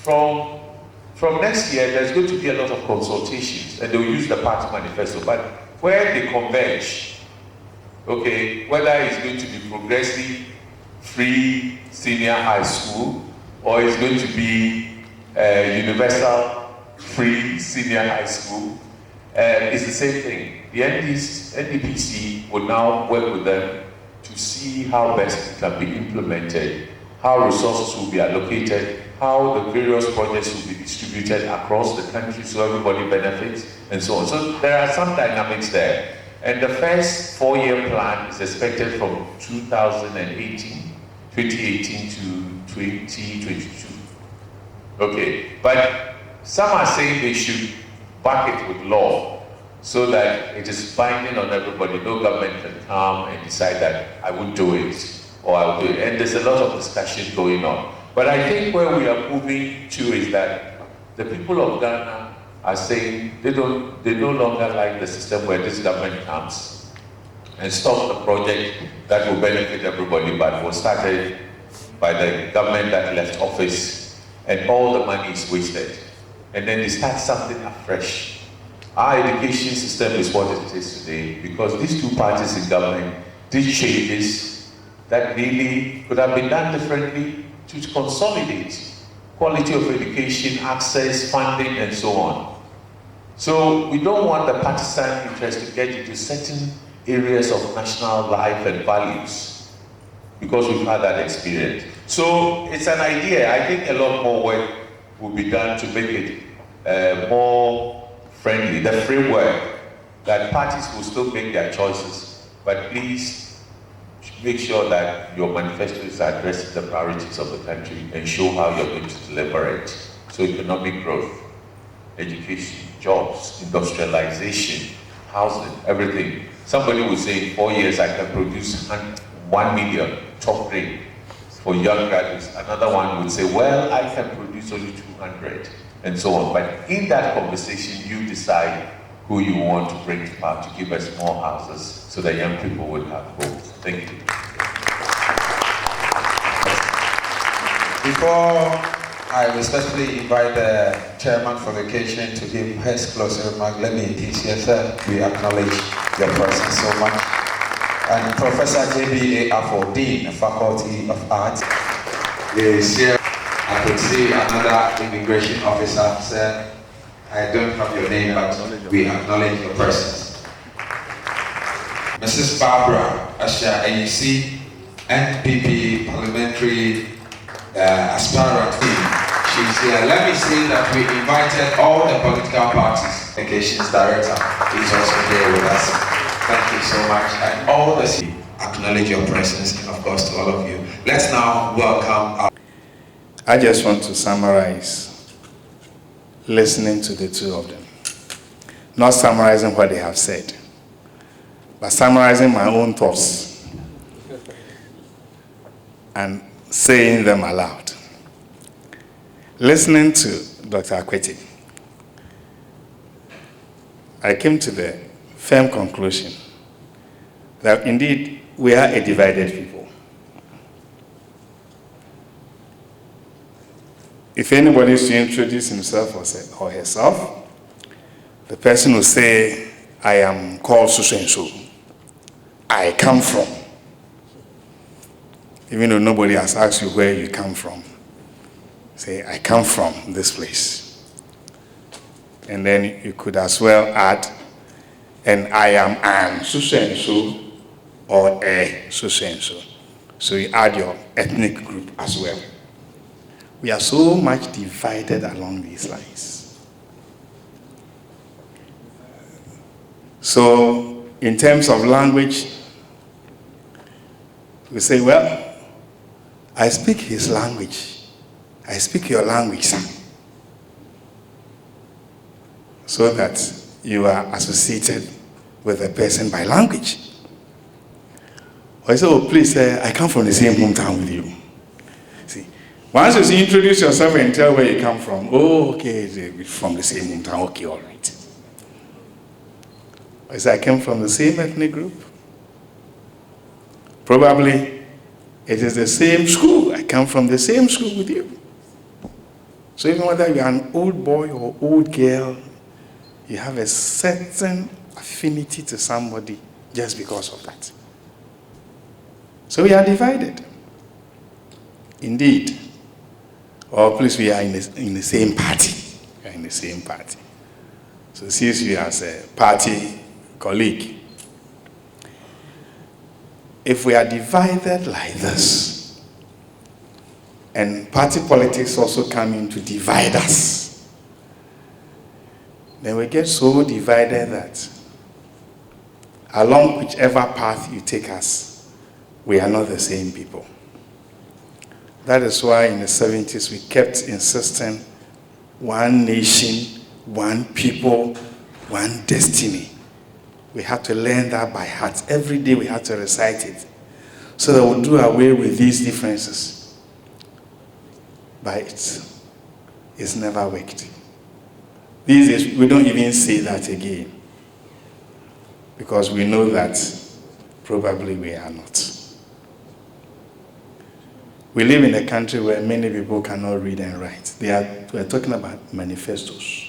from next year, there's going to be a lot of consultations, and they'll use the party manifesto, but where they converge, okay, whether it's going to be progressive, free senior high school, or it's going to be universal free senior high school, it's the same thing. The NDPC will now work with them to see how best it can be implemented, how resources will be allocated, how the various projects will be distributed across the country so everybody benefits, and so on. So there are some dynamics there. And the first 4-year plan is expected from 2018 to 2022. Okay, but some are saying they should back it with law so that it is binding on everybody. No government can come and decide that I won't do it or I'll do it. And there's a lot of discussion going on. But I think where we are moving to is that the people of Ghana are saying they no longer like the system where this government comes and stops the project that will benefit everybody, but was started by the government that left office, and all the money is wasted. And then they start something afresh. Our education system is what it is today because these two parties in government did changes that really could have been done differently to consolidate quality of education, access, funding, and so on. So we don't want the partisan interest to get into certain areas of national life and values, because we've had that experience. So it's an idea. I think a lot more work will be done to make it more friendly, the framework that parties will still make their choices, but please make sure that your manifesto is addressing the priorities of the country and show how you're going to deliver it. So economic growth, education, jobs, industrialization, housing, everything. Somebody will say in 4 years I can produce 1 million top grade for young graduates. Another one would say, well, I can produce only 200, and so on. But in that conversation, you decide who you want to bring to power to give us more houses so that young people would have homes. Thank you. Before I respectfully invite the chairman for vacation to give his closing remark, let me introduce yourself. We acknowledge your presence so much. And Professor J.B.A. Afo, Dean, Faculty of Arts, is here. I could see another immigration officer. Sir, I don't have your name, but we acknowledge your presence. Mrs. Barbara Asha AEC, NPP parliamentary aspirant. She's here. Let me say that we invited all the political parties. Communications director is also here with us. Thank you so much. And all the acknowledge your presence, and of course to all of you. Let's now welcome our... I just want to summarize listening to the two of them. Not summarizing what they have said, but summarizing my own thoughts and saying them aloud. Listening to Dr. Akwete, I came to the firm conclusion that indeed we are a divided people. If anybody is to introduce himself or herself, the person will say, I am called so and so. I come from. Even though nobody has asked you where you come from, say, I come from this place. And then you could as well add, and I am an so and so, or a so and so. So you add your ethnic group as well. We are so much divided along these lines. So, in terms of language, we say, well, I speak his language. I speak your language, sir. So that you are associated with the person by language. Or you say, oh, please, I come from the same hometown with you. See, once you introduce yourself and tell where you come from, oh, okay, from the same hometown, okay, all right. Or you say, I came from the same ethnic group. Probably it is the same school. I come from the same school with you. So even whether you're an old boy or old girl, you have a certain affinity to somebody just because of that. So we are divided. Indeed. Or please, we are in the same party. We are in the same party. So since we are as a party colleague, if we are divided like this, and party politics also come in to divide us, then we get so divided that along whichever path you take us, we are not the same people. That is why in the 70s we kept insisting one nation, one people, one destiny. We had to learn that by heart. Every day we had to recite it so that we'll do away with these differences. But it's never worked. These days we don't even say that again because we know that probably we are not. We live in a country where many people cannot read and write. We're talking about manifestos.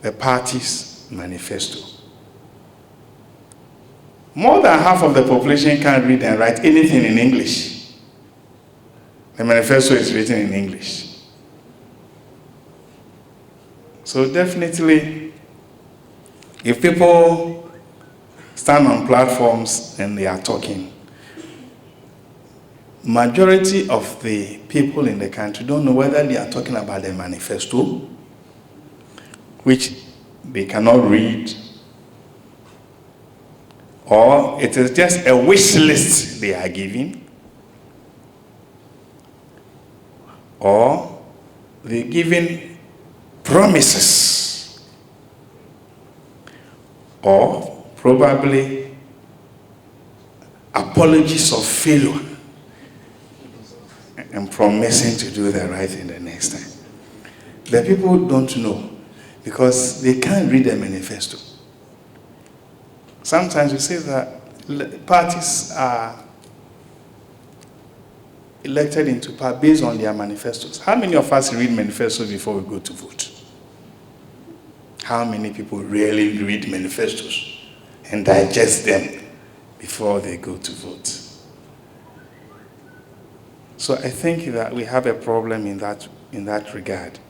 The party's manifesto. More than half of the population can't read and write anything in English. The manifesto is written in English. So definitely, if people stand on platforms and they are talking, majority of the people in the country don't know whether they are talking about the manifesto, which they cannot read, or it is just a wish list they are giving, or they're giving promises, or probably apologies of failure and promising to do the right thing the next time. The people don't know because they can't read the manifesto. Sometimes we say that parties are elected into power based on their manifestos. How many of us read manifestos before we go to vote? How many people really read manifestos and digest them before they go to vote? So I think that we have a problem in that regard.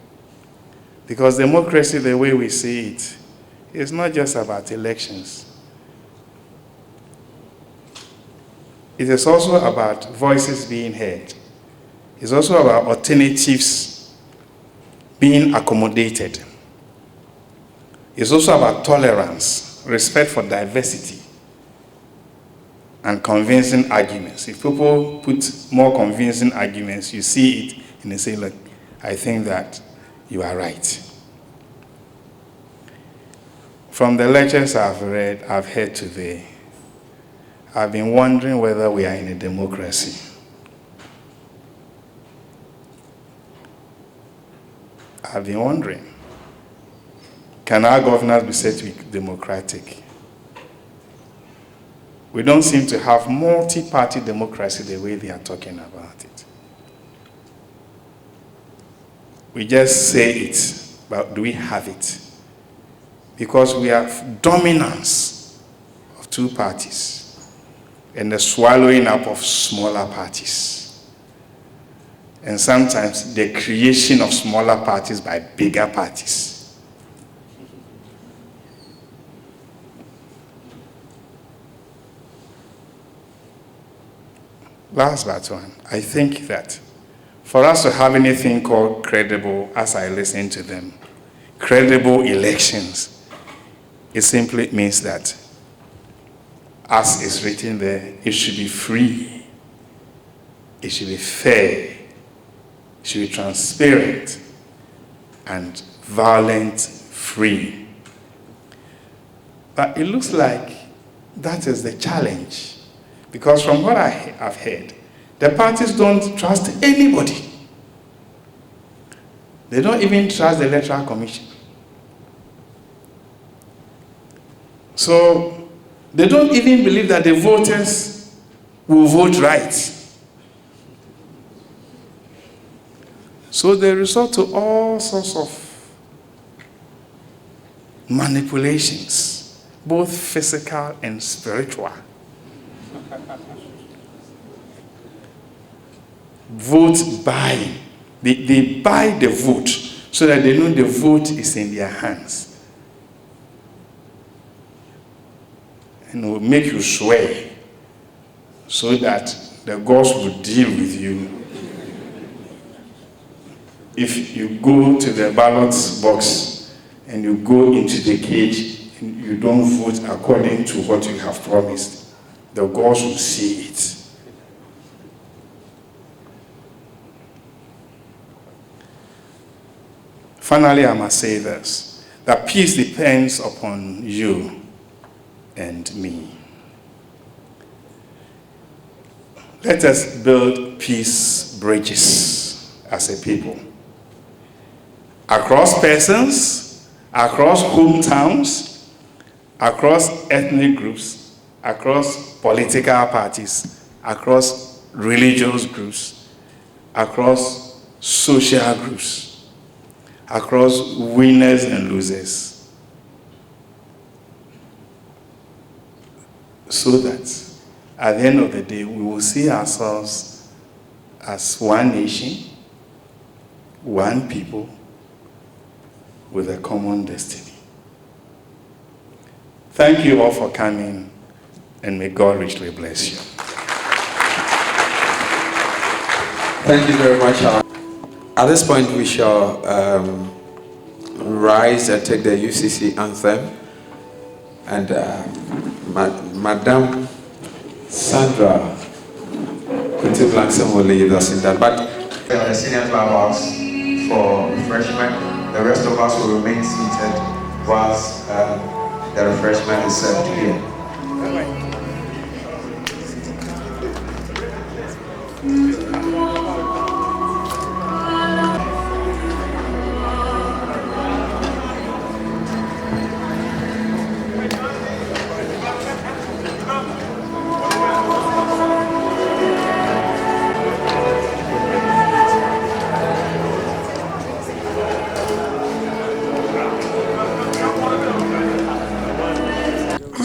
Because democracy, the way we see it, is not just about elections. It is also about voices being heard. It's also about alternatives being accommodated. It's also about tolerance, respect for diversity, and convincing arguments. If people put more convincing arguments, you see it and they say, look, I think that you are right. From the lectures I've heard today, I've been wondering whether we are in a democracy. I've been wondering, can our governance be said to be democratic? We don't seem to have multi-party democracy the way they are talking about it. We just say it, but do we have it? Because we have dominance of two parties and the swallowing up of smaller parties. And sometimes the creation of smaller parties by bigger parties. Last but one, I think that for us to have anything called credible, as I listen to them, credible elections, it simply means that, as is written there, it should be free, it should be fair, it should be transparent, and violence-free. But it looks like that is the challenge. Because from what I have heard, the parties don't trust anybody. They don't even trust the Electoral Commission. So they don't even believe that the voters will vote right. So they resort to all sorts of manipulations, both physical and spiritual. Vote buying. They buy the vote so that they know the vote is in their hands. And it will make you swear so that the gods will deal with you. If you go to the ballot box and you go into the cage and you don't vote according to what you have promised, the gods will see it. Finally, I must say this, that peace depends upon you and me. Let us build peace bridges as a people. Across persons, across hometowns, across ethnic groups, across political parties, across religious groups, across social groups, across winners and losers, so that at the end of the day we will see ourselves as one nation, one people, with a common destiny. Thank you all for coming, and may God richly bless you. Thank you very much. At this point, we shall rise and take the UCC anthem. And Madame Sandra Kuti-Blankson will lead us in that. But the senior clubhouse for refreshment. The rest of us will remain seated whilst the refreshment is served here.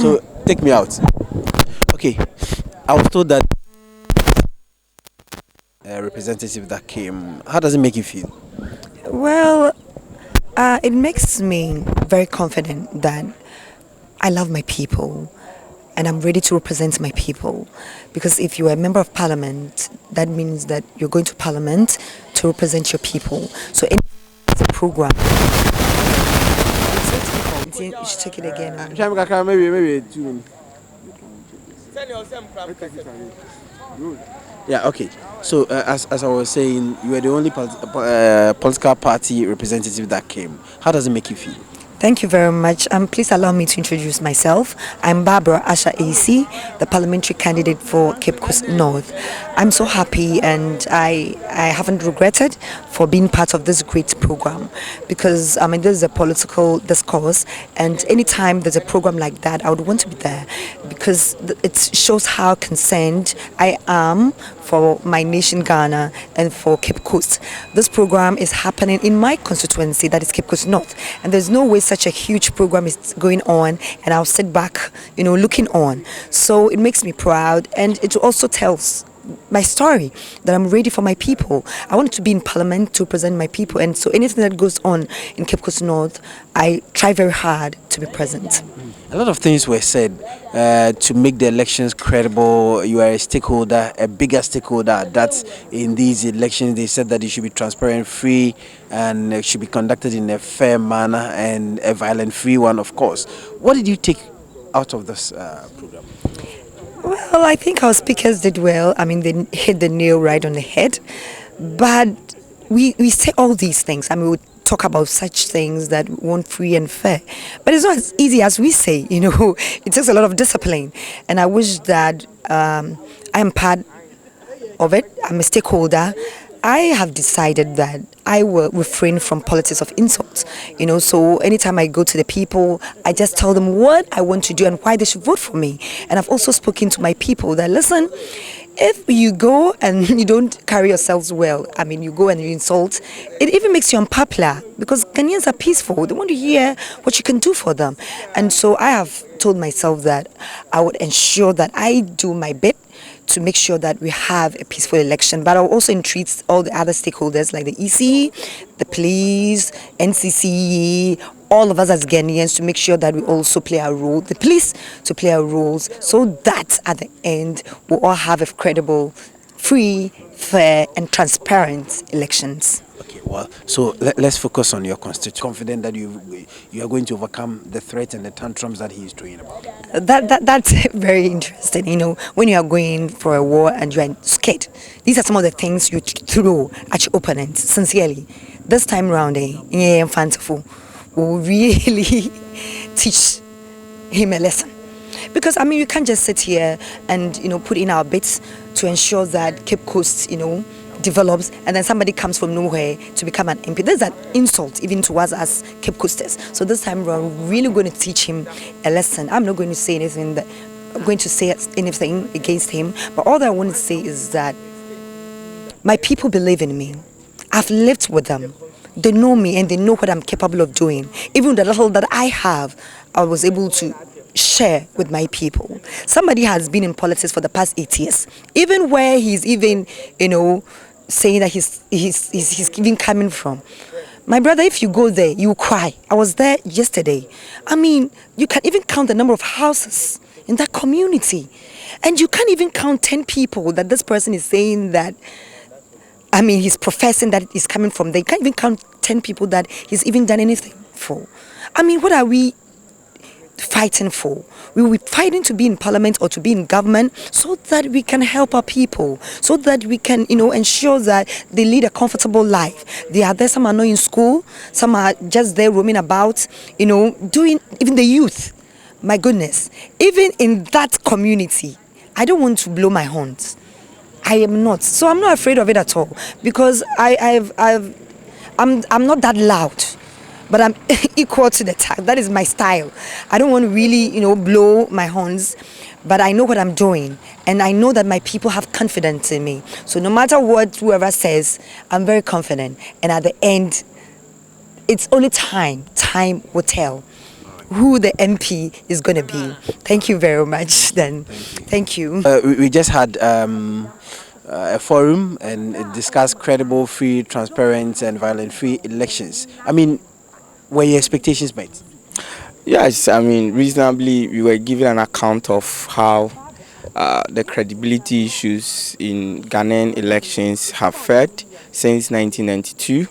So take me out. Okay, I was told that a representative that came. How does it make you feel? Well, it makes me very confident that I love my people and I'm ready to represent my people. Because if you're a member of parliament, that means that you're going to parliament to represent your people. So any program. You should take it again. Maybe 2 minutes. Yeah, okay. So, as I was saying, you are the only political party representative that came. How does it make you feel? Thank you very much. Please allow me to introduce myself. I'm Barbara Asha AC, the parliamentary candidate for Cape Coast North. I'm so happy and I haven't regretted for being part of this great program because this is a political discourse, and anytime there's a program like that, I would want to be there because it shows how concerned I am for my nation Ghana and for Cape Coast. This program is happening in my constituency, that is Cape Coast North, and there's no way such a huge program is going on and I'll sit back, looking on. So it makes me proud, and it also tells my story that I'm ready for my people. I want to be in parliament to represent my people, and so anything that goes on in Cape Coast North, I try very hard to be present. A lot of things were said to make the elections credible. You are a stakeholder, a bigger stakeholder. That's in these elections. They said that it should be transparent, free, and it should be conducted in a fair manner and a violent-free one, of course. What did you take out of this program? Well, I think our speakers did well. They hit the nail right on the head. But we say all these things. We would talk about such things that we want free and fair. But it's not as easy as we say, It takes a lot of discipline. And I wish that I am part of it. I'm a stakeholder. I have decided that I will refrain from politics of insults, so anytime I go to the people, I just tell them what I want to do and why they should vote for me. And I've also spoken to my people that, listen, if you go and you don't carry yourselves well, you go and you insult, it even makes you unpopular because Ghanaians are peaceful. They want to hear what you can do for them. And so I have told myself that I would ensure that I do my bit to make sure that we have a peaceful election. But I'll also entreat all the other stakeholders like the EC, the police, NCC, all of us as Ghanaians to make sure that we also play our role, the police to play our roles, so that at the end we'll all have a credible, free, fair and transparent elections. Okay, well, so let's focus on your constituency. Confident that you are going to overcome the threat and the tantrums that he is throwing about. That's very interesting. When you are going for a war and you are scared, these are some of the things you throw at your opponent. Sincerely, this time round, Fantaful will really teach him a lesson. Because you can't just sit here and put in our bits to ensure that Cape Coast develops and then somebody comes from nowhere to become an MP. There's an insult even to us as Cape Coasters. So this time around, we're really going to teach him a lesson. I'm not going to say anything against him, but all that I want to say is that my people believe in me. I've lived with them. They know me and they know what I'm capable of doing. Even the little that I have, I was able to share with my people. Somebody has been in politics for the past 8 years, even where he's even saying that he's even coming from. My brother, if you go there, you cry. I was there yesterday. I mean, you can even count the number of houses in that community. And you can't even count 10 people that this person is saying that, I mean, he's professing that he's coming from there. You can't even count 10 people that he's even done anything for. I mean, what are we fighting for? We will be fighting to be in parliament or to be in government so that we can help our people, so that we can, ensure that they lead a comfortable life. They are there, some are not in school, some are just there roaming about, doing, even the youth. My goodness, even in that community, I don't want to blow my horns. I am not. So I'm not afraid of it at all, because I'm not that loud. But I'm equal to the task. That is my style. I don't want to really, blow my horns, but I know what I'm doing. And I know that my people have confidence in me. So no matter what whoever says, I'm very confident. And at the end, it's only time. Time will tell who the MP is going to be. Thank you very much, then. Thank you. We just had a forum and it discussed credible, free, transparent, and violent-free elections. I mean, were your expectations met? Yes, I mean, reasonably, we were given an account of how the credibility issues in Ghanaian elections have fared since 1992.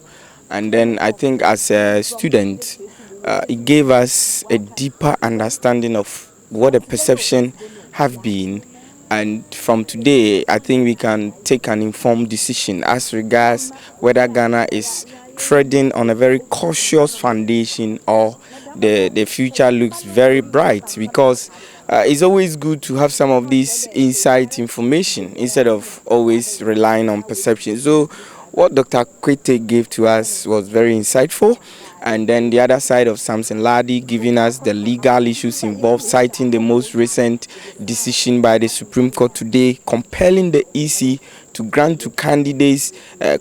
And then I think as a student, it gave us a deeper understanding of what the perception have been. And from today, I think we can take an informed decision as regards whether Ghana is treading on a very cautious foundation or the future looks very bright, because it's always good to have some of this inside information instead of always relying on perception. So what Dr. Kwete gave to us was very insightful. And then the other side of Samson Ladi giving us the legal issues involved, citing the most recent decision by the Supreme Court today, compelling the EC to grant to candidates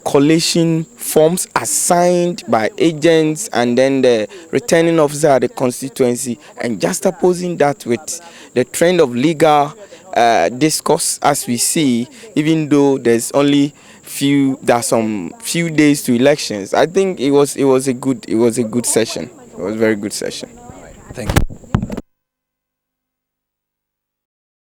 collation forms assigned by agents and then the returning officer at the constituency, and just opposing that with the trend of legal discourse as we see, even though there's some few days to elections. I think it was a good session. It was a very good session. Thank you.